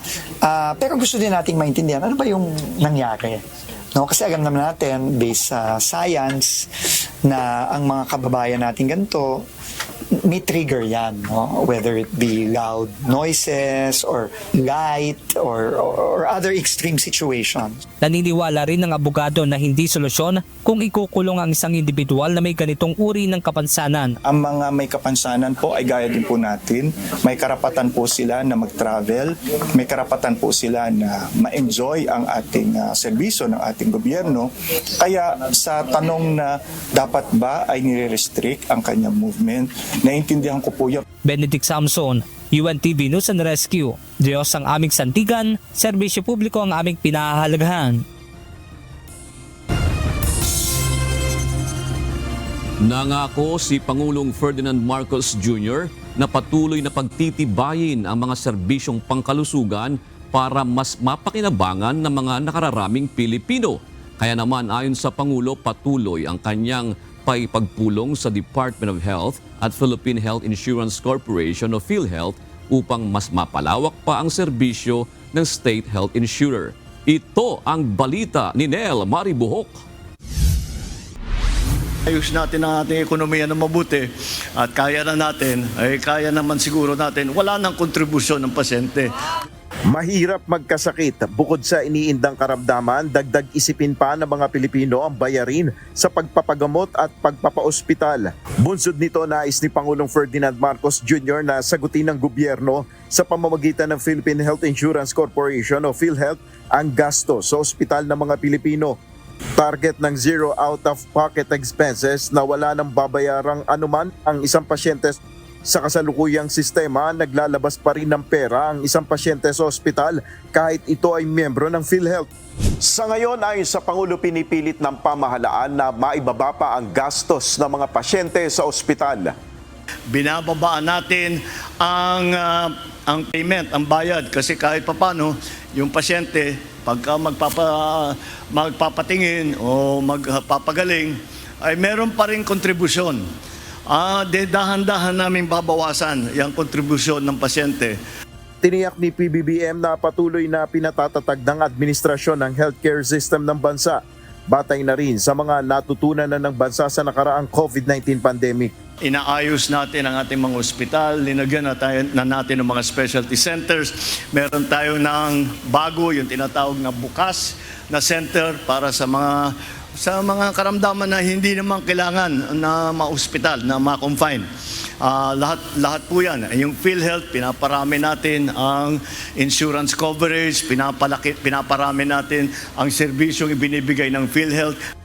Pero gusto din nating maintindihan ano ba yung nangyari. No, kasi alam naman natin based sa science na ang mga kababayan natin ganito may trigger yan, no? Whether it be loud noises or light or other extreme situations. Naniniwala rin ng abogado na hindi solusyon kung ikukulong ang isang individual na may ganitong uri ng kapansanan. Ang mga may kapansanan po ay gaya din po natin. May karapatan po sila na mag-travel. May karapatan po sila na ma-enjoy ang ating serbisyo ng ating gobyerno. Kaya sa tanong na dapat ba ay nire-restrict ang kanyang movement, naiintindihan ko po yun. Benedict Samson, UNTV News and Rescue. Diyos ang aming sandigan, serbisyo publiko ang aming pinahahalagahan. Nangako si Pangulong Ferdinand Marcos Jr. na patuloy na pagtitibayin ang mga serbisyong pangkalusugan para mas mapakinabangan ng mga nakararaming Pilipino. Kaya naman ayon sa Pangulo, patuloy ang kanyang pagpulong sa Department of Health at Philippine Health Insurance Corporation o PhilHealth upang mas mapalawak pa ang serbisyo ng State Health Insurer. Ito ang balita ni Nel Maribuhok. Ayos natin ang ating ekonomiya na mabuti at kaya na natin, ay kaya naman siguro natin, wala nang kontribusyon ng pasyente. Mahirap magkasakit. Bukod sa iniindang karamdaman, dagdag isipin pa ng mga Pilipino ang bayarin sa pagpapagamot at pagpapaospital. Bunsod nito, nais ni Pangulong Ferdinand Marcos Jr. na sagutin ng gobyerno sa pamamagitan ng Philippine Health Insurance Corporation o PhilHealth ang gasto sa ospital ng mga Pilipino. Target ng zero out-of-pocket expenses na wala nang babayarang anuman ang isang pasyente. Sa kasalukuyang sistema, naglalabas pa rin ng pera ang isang pasyente sa ospital kahit ito ay miyembro ng PhilHealth. Sa ngayon ay sa Pangulo pinipilit ng pamahalaan na maibaba pa ang gastos ng mga pasyente sa ospital. Binababaan natin ang payment, ang bayad kasi kahit papano yung pasyente pagka magpapatingin o magpapagaling ay meron pa rin kontribusyon. Dahan-dahan namin babawasan yung kontribusyon ng pasyente. Tiniyak ni PBBM na patuloy na pinatatatag ng administrasyon ng healthcare system ng bansa. Batay na rin sa mga natutunan na ng bansa sa nakaraang COVID-19 pandemic. Inaayos natin ang ating mga ospital, linagyan na natin ng mga specialty centers. Meron tayo ng bago, yung tinatawag na bukas na center para sa mga karamdaman na hindi naman kailangan na ma-hospital, na ma-confine. Lahat po yan. Yung PhilHealth, pinaparami natin ang insurance coverage, pinaparami natin ang serbisyong ibinibigay ng PhilHealth.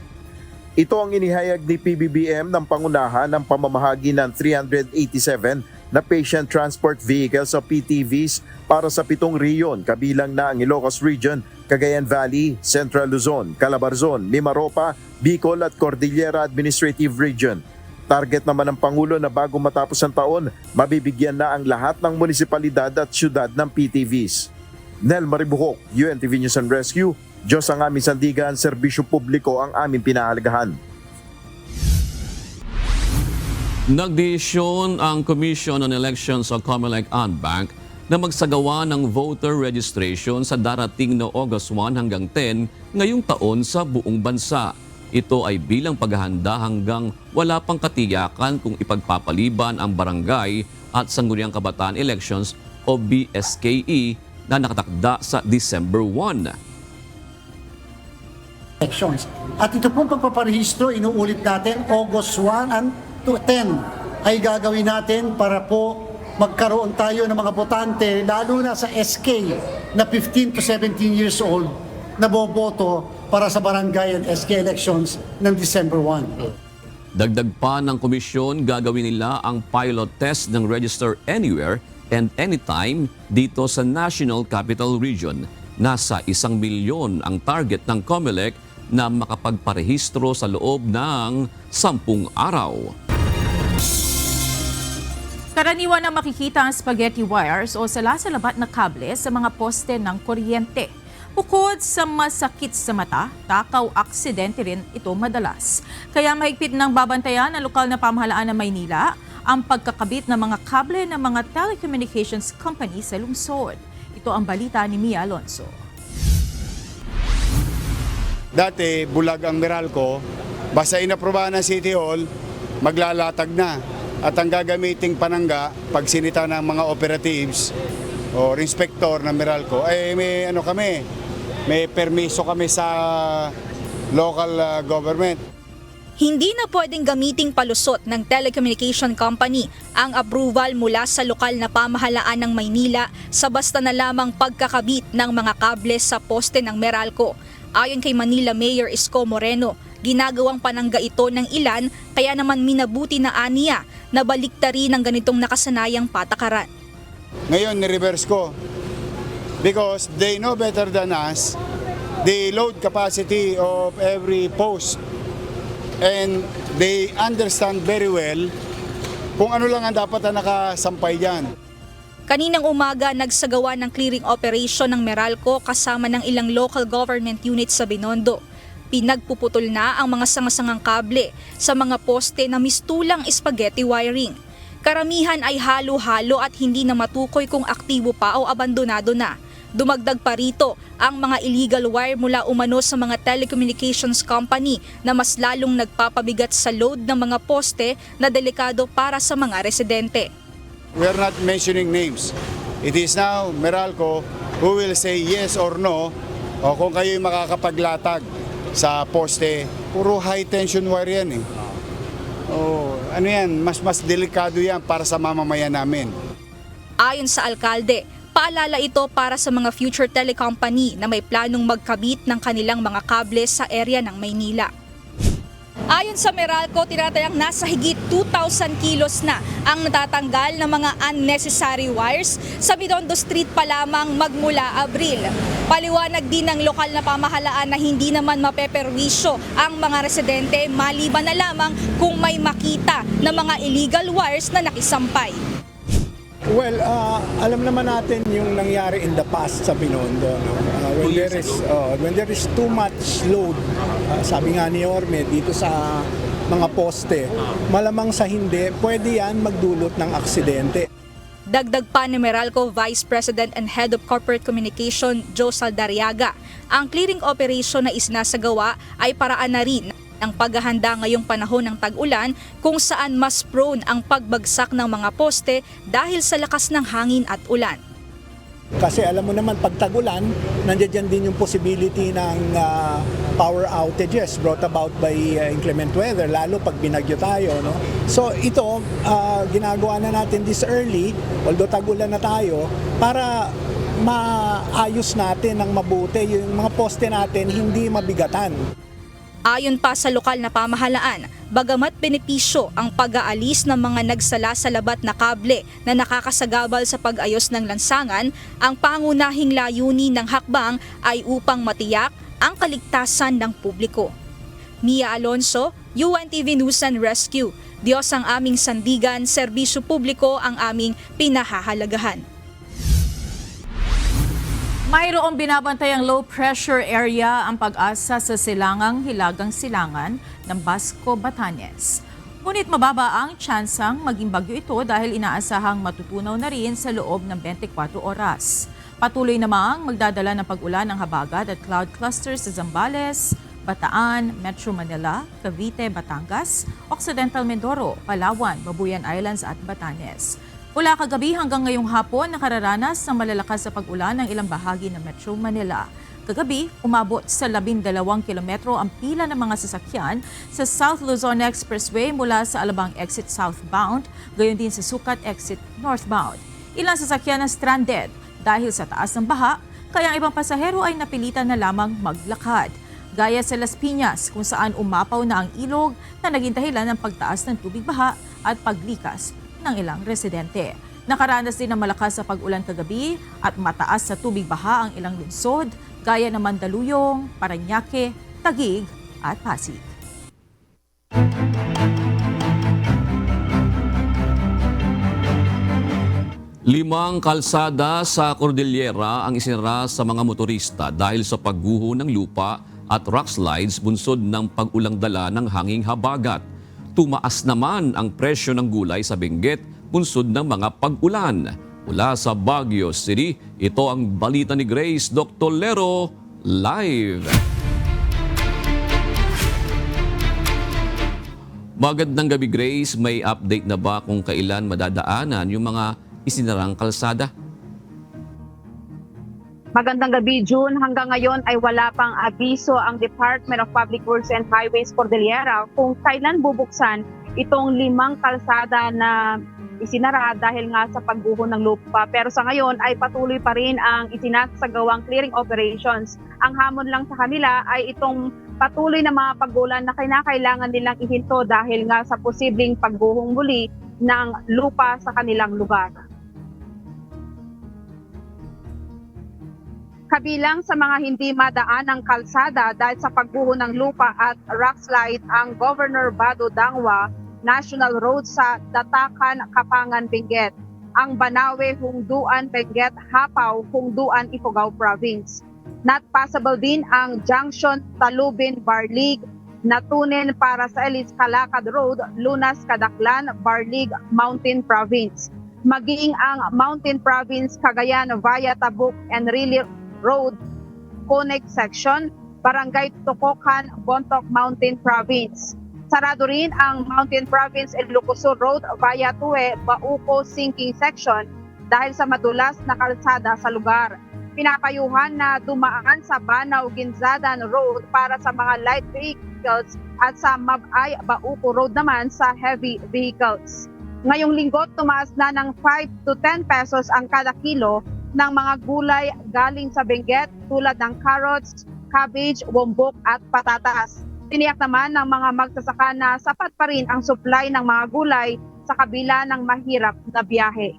Ito ang inihayag ni PBBM ng pangunahan ng pamamahagi ng 387 na Patient Transport Vehicles o PTVs para sa 7 rehiyon, kabilang na ang Ilocos Region, Cagayan Valley, Central Luzon, Calabarzon, Mimaropa, Bicol at Cordillera Administrative Region. Target naman ng Pangulo na bago matapos ang taon, mabibigyan na ang lahat ng munisipalidad at syudad ng PTVs. Nel Maribuhok, UNTV News and Rescue. Diyos ang aming sandigan, serbisyo publiko ang aming pinahalagahan. Nagdesisyon ang Commission on Elections o COMELEC-ANBANC na magsagawa ng voter registration sa darating na August 1 hanggang 10 ngayong taon sa buong bansa. Ito ay bilang paghahanda hanggang wala pang katiyakan kung ipagpapaliban ang barangay at sangguniang kabataan elections o BSKE na nakatakda sa December 1. Elections. At ito pong pagpaparehistro, inuulit natin, August 1 to 10 ay gagawin natin para po magkaroon tayo ng mga botante, lalo na sa SK na 15 to 17 years old na boboto para sa barangay and SK elections ng December 1. Dagdag pa ng komisyon, gagawin nila ang pilot test ng Register Anywhere and Anytime dito sa National Capital Region. Nasa 1 milyon ang target ng COMELEC na makapagparehistro sa loob ng 10 araw. Karaniwan na makikita ang spaghetti wires o salasalabat na kable sa mga poste ng kuryente. Bukod sa masakit sa mata, takaw aksidente rin ito madalas. Kaya mahigpit ng babantayan ng lokal na pamahalaan ng Maynila ang pagkakabit ng mga kable ng mga telecommunications company sa lungsod. Ito ang balita ni Mia Alonso. Dati, bulag ang Meralco, basta inaprobahan ng City Hall, maglalatag na. At ang gagamiting panangga, pag sinita ng mga operatives o inspector ng Meralco, ay may permiso kami sa local government. Hindi na pwedeng gamiting palusot ng telecommunication company ang approval mula sa lokal na pamahalaan ng Maynila sa basta na lamang pagkakabit ng mga kable sa poste ng Meralco. Ayon kay Manila Mayor Isko Moreno, ginagawang panangga ito ng ilan kaya naman minabuti na aniya na baliktari ng ganitong nakasanayang patakaran. Ngayon, ni-reverse ko because they know better than us the load capacity of every post and they understand very well kung ano lang ang dapat na nakasampay dyan. Kaninang umaga, nagsagawa ng clearing operation ng Meralco kasama ng ilang local government units sa Binondo. Pinagpuputol na ang mga sangasangang kable sa mga poste na mistulang spaghetti wiring. Karamihan ay halo-halo at hindi na matukoy kung aktibo pa o abandonado na. Dumagdag pa rito ang mga illegal wire mula umano sa mga telecommunications company na mas lalong nagpapabigat sa load ng mga poste na delikado para sa mga residente. We are not mentioning names. It is now Meralco who will say yes or no o kung kayo'y makakapaglatag sa poste. Puro high tension wire yan eh. Ano yan, mas delikado yan para sa mamamayan namin. Ayon sa alkalde, paalala ito para sa mga future telecompany na may planong magkabit ng kanilang mga kable sa area ng Maynila. Ayon sa Meralco, tinatayang nasa higit 2,000 kilos na ang natatanggal ng mga unnecessary wires sa Binondo Street pa lamang magmula Abril. Paliwanag din ng lokal na pamahalaan na hindi naman mapeperwisyo ang mga residente maliban na lamang kung may makita na mga illegal wires na nakisampay. Well, alam naman natin yung nangyari in the past sa Binondo. No? When there is too much load, sabi nga ni Orme, dito sa mga poste, malamang sa hindi, pwede yan magdulot ng aksidente. Dagdag pa ni Meralco Vice President and Head of Corporate Communication, Joe Saldariaga, ang clearing operation na isinasagawa ay paraan na rin ang paghahanda ngayong panahon ng tag-ulan kung saan mas prone ang pagbagsak ng mga poste dahil sa lakas ng hangin at ulan. Kasi alam mo naman, pag tag-ulan, nandiyan din yung possibility ng power outages brought about by inclement weather, lalo pag binagyo tayo. No? So ito, ginagawa na natin this early, although tag-ulan na tayo, para maayos natin ng mabuti yung mga poste natin, hindi mabigatan. Ayon pa sa lokal na pamahalaan, bagamat benepisyo ang pag-aalis ng mga nagsalasalabat na kable na nakakasagabal sa pag-ayos ng lansangan, ang pangunahing layunin ng hakbang ay upang matiyak ang kaligtasan ng publiko. Mia Alonso, UNTV News and Rescue. Diyos ang aming sandigan, serbisyo publiko ang aming pinahahalagahan. Mayroong binabantayang low pressure area ang Pag-asa sa silangang Hilagang Silangan ng Basco, Batanes. Ngunit mababa ang tsansang maging bagyo ito dahil inaasahang matutunaw na rin sa loob ng 24 oras. Patuloy namang magdadala ng pag-ulan ng habagat at cloud clusters sa Zambales, Bataan, Metro Manila, Cavite, Batangas, Occidental Mindoro, Palawan, Babuyan Islands at Batanes. Mula kagabi hanggang ngayong hapon, nakararanas ng malalakas sa pag-ulan ng ilang bahagi ng Metro Manila. Kagabi, umabot sa 12 kilometro ang pila ng mga sasakyan sa South Luzon Expressway mula sa Alabang Exit southbound, gayon din sa Sucat Exit northbound. Ilang sasakyan na stranded dahil sa taas ng baha, kaya ang ibang pasahero ay napilitan na lamang maglakad. Gaya sa Las Piñas, kung saan umapaw na ang ilog na naging dahilan ng pagtaas ng tubig baha at paglikas ng ilang residente. Nakaranas din ng malakas sa pag-ulan kagabi at mataas sa tubig baha ang ilang lungsod, gaya ng Mandaluyong, Parañaque, Taguig at Pasig. 5 kalsada sa Cordillera ang isinara sa mga motorista dahil sa pagguho ng lupa at rock slides bunsod ng pag-ulang dala ng hanging habagat. Tumaas naman ang presyo ng gulay sa Benguet bunsod ng mga pag-ulan. Mula sa Baguio City, ito ang balita ni Grace Dr. Lero live. Magandang gabi Grace, may update na ba kung kailan madadaanan yung mga isinarang kalsada? Magandang gabi, June. Hanggang ngayon ay wala pang abiso ang Department of Public Works and Highways Cordillera kung kailan bubuksan itong 5 kalsada na isinara dahil nga sa pagguho ng lupa. Pero sa ngayon ay patuloy pa rin ang isinasagawang clearing operations. Ang hamon lang sa kanila ay itong patuloy na mga pag-ulan na kinakailangan nilang ihinto dahil nga sa posibleng pagguhong muli ng lupa sa kanilang lugar. Kabilang sa mga hindi madaan ng kalsada dahil sa pagguho ng lupa at rock slide ang Governor Bado Dangwa National Road sa Datakan, Kapangan, Benguet, ang Banawe, Hungduan, Benguet, Hapaw, Hungduan, Ifugao Province. Not possible din ang Junction, Talubin, Barlig, Natunin para sa Elis Calacad Road, Lunas, Kadaklan, Barlig, Mountain Province. Maging ang Mountain Province, Cagayan via Tabuk and Rili Road, Connect Section, Barangay Tukokan, Bontoc, Mountain Province. Sarado rin ang Mountain Province Ilocos Road via Tue, Bauco, Sinking Section dahil sa madulas na kalsada sa lugar. Pinapayuhan na dumaan sa Banaw, Ginzadan Road para sa mga light vehicles at sa Mabay, Bauco Road naman sa heavy vehicles. Ngayong linggo, tumaas na ng 5 to 10 pesos ang kada kilo ng mga gulay galing sa Benguet tulad ng carrots, cabbage, wombok at patatas. Tiniyak naman ng mga magsasaka na sapat pa rin ang supply ng mga gulay sa kabila ng mahirap na biyahe.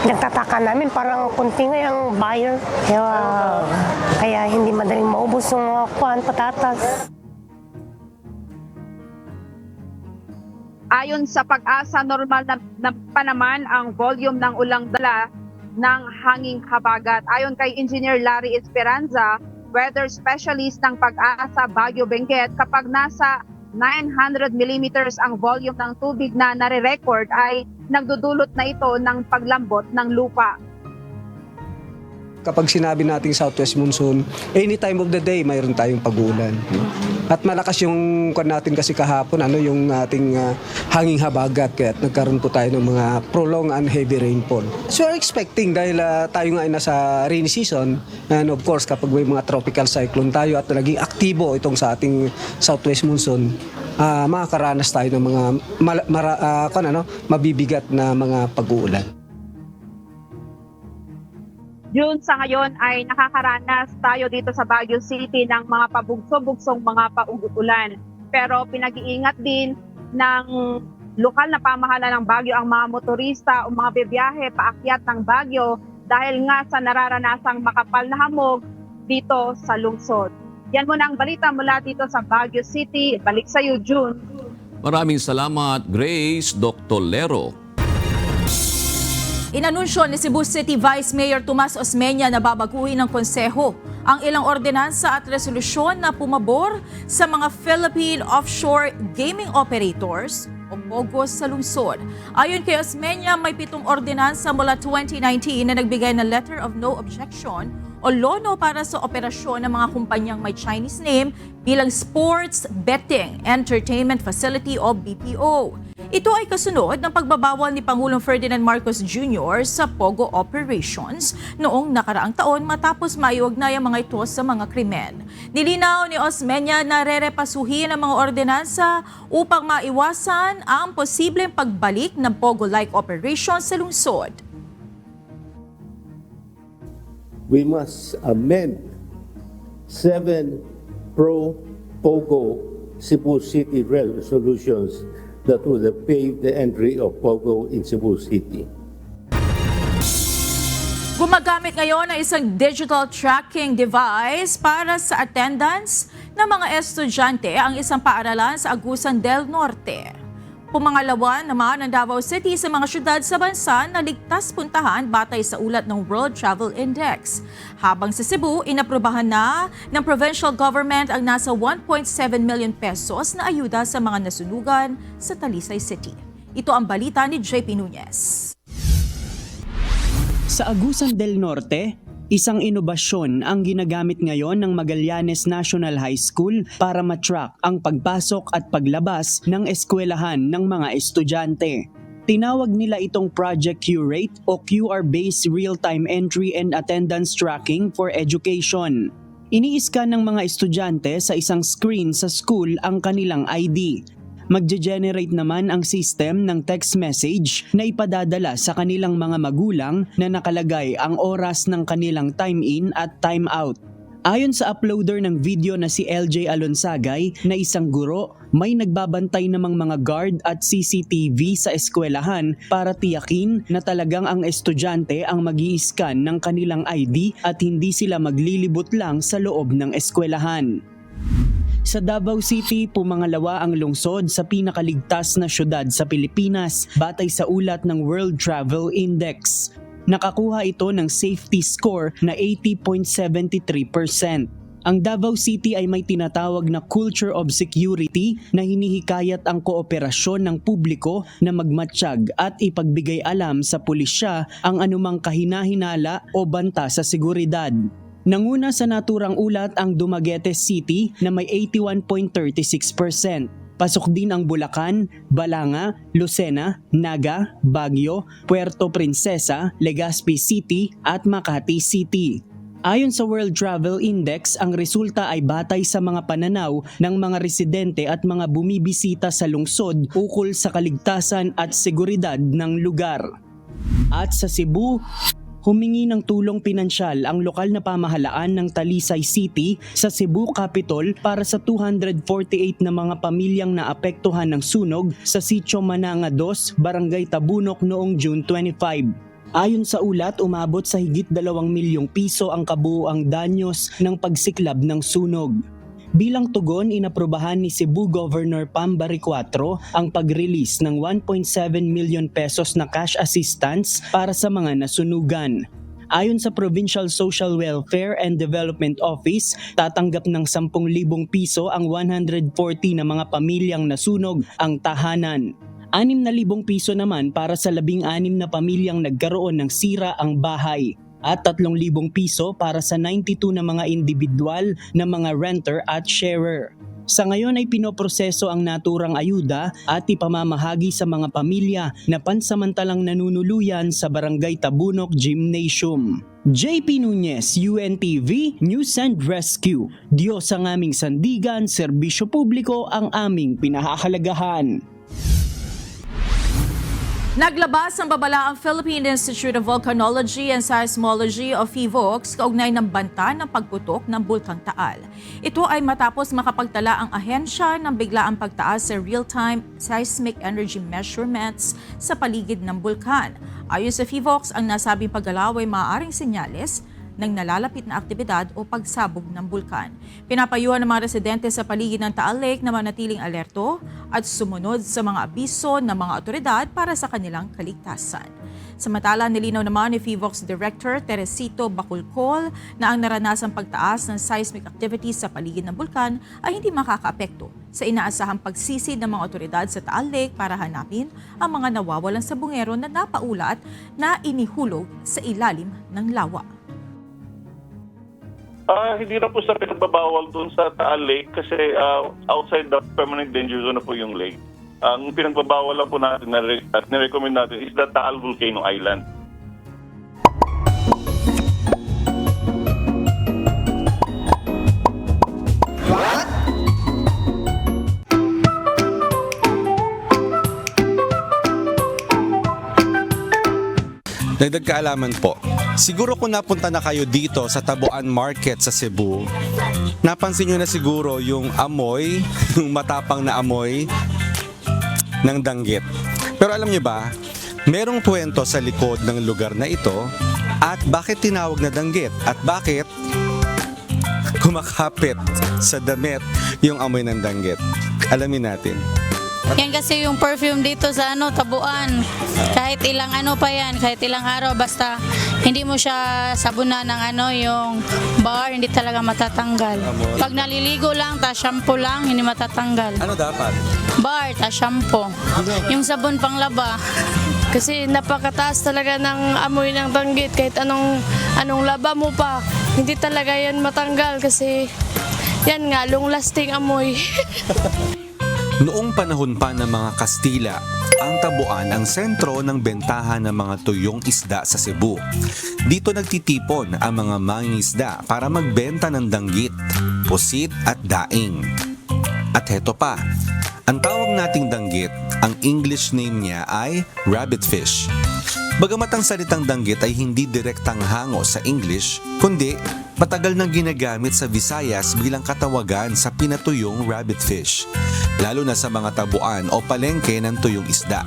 Nagtataka namin parang kunti nga yung buyer. Kaya hindi madaling maubos yung mga patatas. Ayon sa Pag-asa, normal na pa naman ang volume ng ulang dala ng hanging habagat. Ayon kay Engineer Larry Esperanza, weather specialist ng Pag-asa Baguio Benguet, kapag nasa 900 millimeters ang volume ng tubig na nare-record ay nagdudulot na ito ng paglambot ng lupa. Kapag sinabi nating southwest monsoon, any time of the day mayroon tayong pag-ulan. At malakas yung natin kasi kahapon, yung ating hanging habagat, kaya nagkaroon po tayo ng mga prolonged and heavy rainfall. So we're expecting dahil tayo nga ay nasa rainy season, and of course kapag may mga tropical cyclone tayo at naging aktibo itong sa ating southwest monsoon, makakaranas tayo ng mga mabibigat na mga pag-uulan. June, sa ngayon ay nakakaranas tayo dito sa Baguio City ng mga pabugso-bugsong mga paugulan. Pero pinag-iingat din ng lokal na pamahalaan ng Baguio ang mga motorista o mga bibiyahe paakyat ng Baguio dahil nga sa nararanasang makapal na hamog dito sa lungsod. Yan muna ang balita mula dito sa Baguio City. Balik sa iyo, June. Maraming salamat, Grace Dr. Lero. Inanunsyo ni Cebu City Vice Mayor Tomas Osmeña na babaguhin ng konseho ang ilang ordinansa at resolusyon na pumabor sa mga Philippine Offshore Gaming Operators o POGOs sa lungsod. Ayon kay Osmeña, may 7 ordinansa mula 2019 na nagbigay ng Letter of No Objection o LONO para sa operasyon ng mga kumpanyang may Chinese name bilang Sports Betting Entertainment Facility o BPO. Ito ay kasunod ng pagbabawal ni Pangulong Ferdinand Marcos Jr. sa POGO operations noong nakaraang taon matapos maiugnay ang mga ito sa mga krimen. Nilinaw ni Osmeña na rerepasuhin ang mga ordinansa upang maiwasan ang posibleng pagbalik ng POGO-like operations sa lungsod. We must amend 7 pro-POGO Cebu City resolutions that would have paved the entry of POGO in Cebu City. Gumagamit ngayon ng isang digital tracking device para sa attendance ng mga estudyante ang isang paaralan sa Agusan del Norte. Pumangalawa naman ang Davao City sa mga syudad sa bansa na ligtas puntahan batay sa ulat ng World Travel Index. Habang sa Cebu, inaprubahan na ng provincial government ang nasa 1.7 million pesos na ayuda sa mga nasunugan sa Talisay City. Ito ang balita ni JP Nunez. Sa Agusan del Norte, isang inobasyon ang ginagamit ngayon ng Magallanes National High School para matrack ang pagpasok at paglabas ng eskwelahan ng mga estudyante. Tinawag nila itong Project Curate o QR-based real-time entry and attendance tracking for education. Ini-scan ng mga estudyante sa isang screen sa school ang kanilang ID. Magge-generate naman ang system ng text message na ipadadala sa kanilang mga magulang na nakalagay ang oras ng kanilang time in at time out. Ayon sa uploader ng video na si LJ Alonsagay na isang guro, may nagbabantay namang mga guard at CCTV sa eskwelahan para tiyakin na talagang ang estudyante ang mag-i-scan ng kanilang ID at hindi sila maglilibot lang sa loob ng eskwelahan. Sa Davao City, pumangalawa ang lungsod sa pinakaligtas na syudad sa Pilipinas batay sa ulat ng World Travel Index. Nakakuha ito ng safety score na 80.73%. Ang Davao City ay may tinatawag na culture of security na hinihikayat ang kooperasyon ng publiko na magmatsyag at ipagbigay alam sa pulisya ang anumang kahina-hinala o banta sa seguridad. Nanguna sa naturang ulat ang Dumaguete City na may 81.36%. Pasok din ang Bulacan, Balanga, Lucena, Naga, Baguio, Puerto Princesa, Legazpi City at Makati City. Ayon sa World Travel Index, ang resulta ay batay sa mga pananaw ng mga residente at mga bumibisita sa lungsod ukol sa kaligtasan at seguridad ng lugar. At sa Cebu, humingi ng tulong pinansyal ang lokal na pamahalaan ng Talisay City sa Cebu Capital para sa 248 na mga pamilyang naapektuhan ng sunog sa Sitio Mananga 2, Barangay Tabunok noong June 25. Ayon sa ulat, umabot sa higit 2 milyong piso ang kabuuang danyos ng pagsiklab ng sunog. Bilang tugon, inaprubahan ni Cebu Governor Pam Baricuatro ang pag-release ng 1.7 million pesos na cash assistance para sa mga nasunugan. Ayon sa Provincial Social Welfare and Development Office, tatanggap ng 10,000 piso ang 140 na mga pamilyang nasunog ang tahanan. 6,000 piso naman para sa 16 na pamilyang nagkaroon ng sira ang bahay. At 3,000 piso para sa 92 na mga individual na mga renter at sharer. Sa ngayon ay pinoproseso ang naturang ayuda at ipamamahagi sa mga pamilya na pansamantalang nanunuluyan sa Barangay Tabunok Gymnasium. JP Nunez, UNTV, News and Rescue. Diyos ang aming sandigan, serbisyo publiko ang aming pinahahalagahan. Naglabas ng babala ang Philippine Institute of Volcanology and Seismology o PHIVOLCS kaugnay ng banta ng pagputok ng Bulkang Taal. Ito ay matapos makapagtala ang ahensya ng biglaang pagtaas sa real-time seismic energy measurements sa paligid ng bulkan. Ayon sa PHIVOLCS, ang nasabing paggalaw ay maaaring senyales ng nalalapit na aktibidad o pagsabog ng bulkan. Pinapayuhan ng mga residente sa paligid ng Taal Lake na manatiling alerto at sumunod sa mga abiso ng mga otoridad para sa kanilang kaligtasan. Samantala, nilinaw naman ni PHIVOLCS Director Teresito Baculcol na ang naranasang pagtaas ng seismic activity sa paligid ng bulkan ay hindi makakaapekto sa inaasahang pagsisid ng mga otoridad sa Taal Lake para hanapin ang mga nawawalang sabungero na napaulat na inihulog sa ilalim ng lawa. Hindi na po sa pinagbabawal doon sa Taal Lake kasi outside the permanent danger zone na po yung lake. Ang pinagbabawal lang po natin at nirecommend natin is the Taal Volcano Island. Dagdag kaalaman po, siguro kung napunta na kayo dito sa Tabuan Market sa Cebu, napansin nyo na siguro yung amoy, yung matapang na amoy ng danggit. Pero alam nyo ba, merong kwento sa likod ng lugar na ito at bakit tinawag na danggit at bakit kumakapit sa damit yung amoy ng danggit. Alamin natin. Yan kasi yung perfume dito sa Tabuan. Kahit ilang pa yan, kahit ilang araw, basta hindi mo siya sabunan ng yung bar, hindi talaga matatanggal. Pag naliligo lang, ta shampoo lang, hindi matatanggal. Ano dapat? Bar, ta shampoo. Yung sabon panglaba. Kasi napakataas talaga ng amoy ng danggit. Kahit anong laba mo pa, hindi talaga yan matanggal kasi yan nga, long lasting amoy. Noong panahon pa ng mga Kastila, ang Tabuan ang sentro ng bentahan ng mga tuyong isda sa Cebu. Dito nagtitipon ang mga mangingisda para magbenta ng danggit, pusit at daing. At heto pa, ang tawag nating danggit, ang English name niya ay rabbit fish. Bagamat ang salitang danggit ay hindi direktang hango sa English, kundi matagal nang ginagamit sa Visayas bilang katawagan sa pinatuyong rabbit fish, lalo na sa mga tabuan o palengke ng tuyong isda.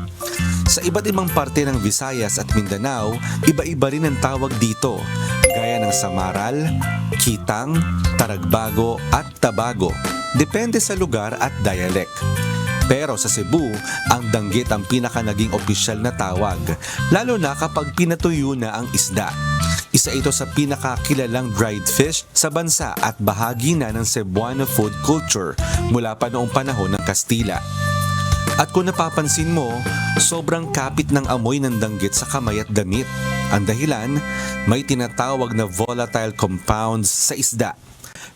Sa iba't ibang parte ng Visayas at Mindanao, iba-iba rin ang tawag dito, gaya ng Samaral, Kitang, Taragbago at Tabago, depende sa lugar at dialect. Pero sa Cebu, ang danggit ang pinaka naging opisyal na tawag, lalo na kapag pinatuyo na ang isda. Isa ito sa pinakakilalang dried fish sa bansa at bahagi na ng Cebuano food culture mula pa noong panahon ng Kastila. At kung napapansin mo, sobrang kapit ng amoy ng danggit sa kamay at damit. Ang dahilan, may tinatawag na volatile compounds sa isda,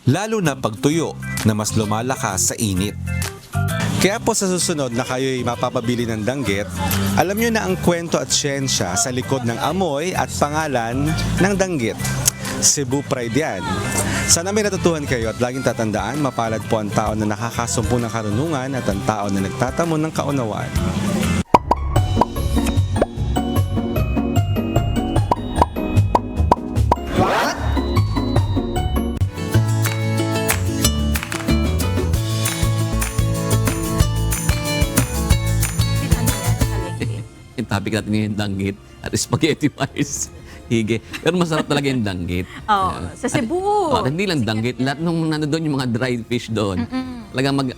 lalo na pagtuyo na mas lumalakas sa init. Kaya po sa susunod na kayo'y mapapabili ng danggit, alam nyo na ang kwento at siyensya sa likod ng amoy at pangalan ng danggit. Cebu Pride yan. Sana may natutuhan kayo at laging tatandaan, mapalad po ang tao na nakakasumpo ng karunungan at ang tao na nagtatamon ng kaunawaan. Yung topic natin ngayon, danggit at spaghetti rice. Hige. Pero masarap talaga yung danggit. Sa Cebu. Hindi lang danggit. Lahat nung nandoon yung mga dried fish doon. Talagang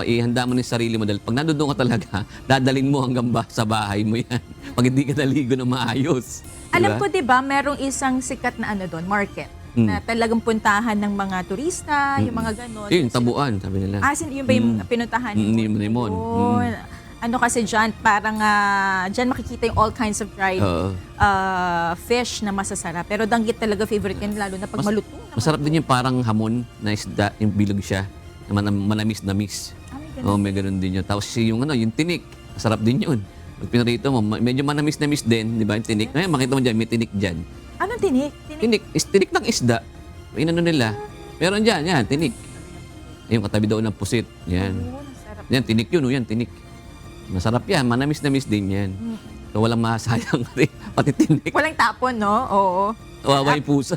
ihanda mo na yung sarili mo. Dahil pag nandoon ka talaga, dadalhin mo hanggang sa bahay mo yan. Pag hindi ka naligo na maayos. Alam ko, di ba, merong isang sikat na doon, market, na talagang puntahan ng mga turista, yung mga ganon. Yung tabuan, sabi nila. Yun ba yung pinuntahan? Nimon. Ano kasi dyan, parang dyan makikita yung all kinds of dried fish na masasarap. Pero danggit talaga favorite yan, lalo na pag maluto. Masarap din yung parang hamon na isda, yung bilog siya, na manamis-namis. May ganun din yun. Tapos yung tinik, masarap din yun. Pag pinarito mo, medyo manamis-namis din, di ba, yung tinik. Ngayon, makita mo dyan, may tinik dyan. Anong tinik? Tinik ng isda. Inano nila. Meron dyan, yan, tinik. Yung katabi daw ng pusit. Yan. Yan, tinik yun, yan, tinik. Masarap yan, manamis-namis din yan. So, walang masayang pati tinik. Walang tapon, no? Oo. Waway pusa.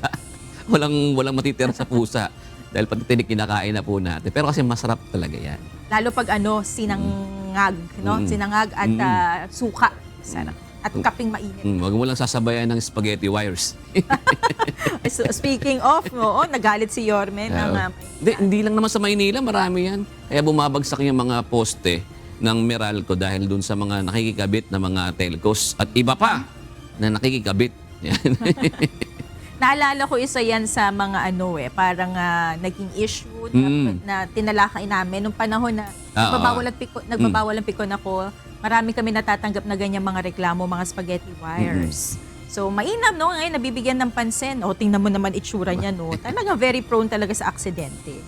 Walang matitira sa pusa. Dahil pati tinik kinakain na po natin. Pero kasi masarap talaga yan. Lalo pag sinangag, no? Sinangag at suka. Sarap. At kaping mainit. Huwag mo lang sasabayan ng spaghetti wires. So, speaking of, nagalit si Yorme. Hindi lang naman sa Maynila, marami yan. Kaya bumabagsak yung mga poste ng Meralco dahil dun sa mga nakikikabit na mga telcos at iba pa na nakikikabit. Yan. Naalala ko isa yan sa mga parang naging issue na tinalakay namin nung panahon na nagbabawal ang pikon ako. Marami kami natatanggap na ganyan mga reklamo, mga spaghetti wires. So mainam, no? Ngayon nabibigyan ng pansin. Tingnan mo naman itsura niya, no? Talaga very prone talaga sa aksidente.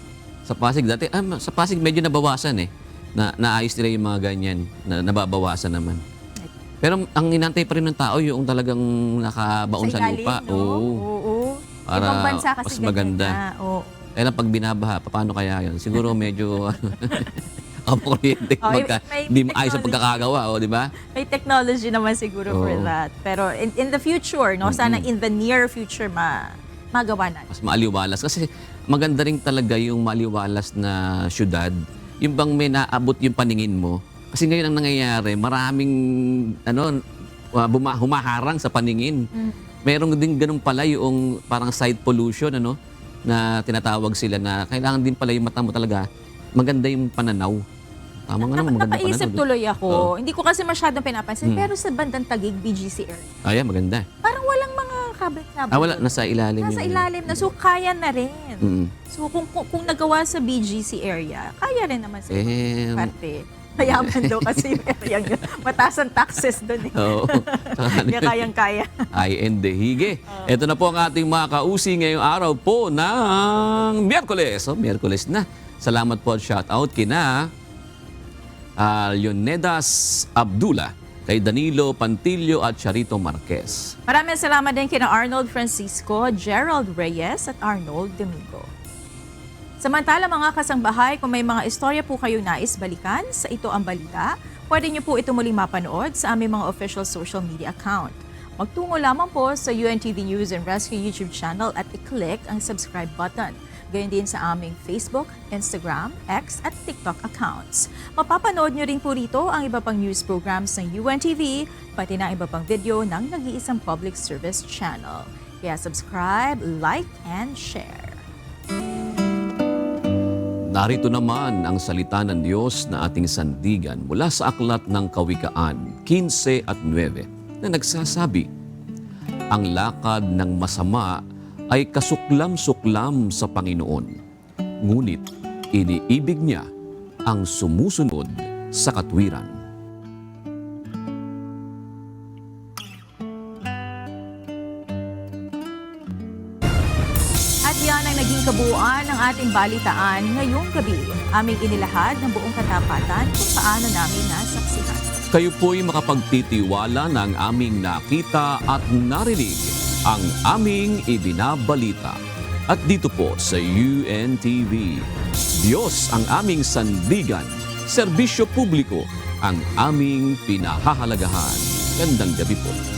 Sa Pasig dati, sa Pasig medyo nabawasan naayos nila yung mga ganyan, na nababawasan naman. Pero ang inantay pa rin ng tao yung talagang nakabaon sa lupa. No? Oo. Para ibang bansa kasi mas maganda. Kaya lang pag binabaha, paano kaya yun? Siguro medyo kuryente. Hindi maayos ang pagkakagawa, di ba? May technology naman siguro for that. Pero in the future, no, sana in the near future magawa natin. Mas maaliwalas. Kasi maganda rin talaga yung maaliwalas na syudad. Yung bang may naabot yung paningin mo. Kasi ngayon ang nangyayari, maraming humaharang sa paningin. Merong din ganun pala yung parang side pollution, na tinatawag sila na kailangan din pala yung mata mo talaga maganda yung pananaw. Tama nga naman, maganda pa Napaisip na. tuloy ako. Oo. Hindi ko kasi masyadong pinapansin. Pero sa bandang Taguig, BGC area, Ayan, maganda. parang walang mga cable-cable. Wala, nasa ilalim Nasa yung- ilalim na. So, kaya na rin. Mm. So, kung nagawa sa BGC area, kaya rin naman sa parte. Mayaman daw kasi yung area yun. Mataas ang taxes doon eh. Oo. Hindi kayang-kaya. Ay, hige. Ito na po ang ating mga kausi ngayong araw po ng Miyerkules. Miyerkules na. Salamat po at shout out kina Leonidas Abdullah, kay Danilo Pantilio at Charito Marquez. Maraming salamat din kina Arnold Francisco, Gerald Reyes at Arnold Domingo. Samantala mga kasangbahay, kung may mga istorya po kayo nais balikan sa Ito ang Balita, pwede niyo po ito muling mapanood sa aming mga official social media account. Magtungo lamang po sa UNTV News and Rescue YouTube channel at i-click ang subscribe button. Gayon din sa aming Facebook, Instagram, X at TikTok accounts. Mapapanood nyo rin po rito ang iba pang news programs ng UNTV, pati na iba pang video ng nag-iisang public service channel. Kaya subscribe, like, and share. Narito naman ang salita ng Diyos na ating sandigan mula sa aklat ng Kawikaan 15 at 9 na nagsasabi, ang lakad ng masama ay kasuklam-suklam sa Panginoon, ngunit iniibig niya ang sumusunod sa katwiran. At yan ang naging kabuuan ng ating balitaan ngayong gabi. Aming inilahad ng buong katapatan kung paano namin nasaksihan. Kayo po'y makapagtitiwala ng aming nakita at narinig ang aming ibinabalita. At dito po sa UNTV, Diyos ang aming sandigan, serbisyo publiko ang aming pinahahalagahan. Gandang gabi po.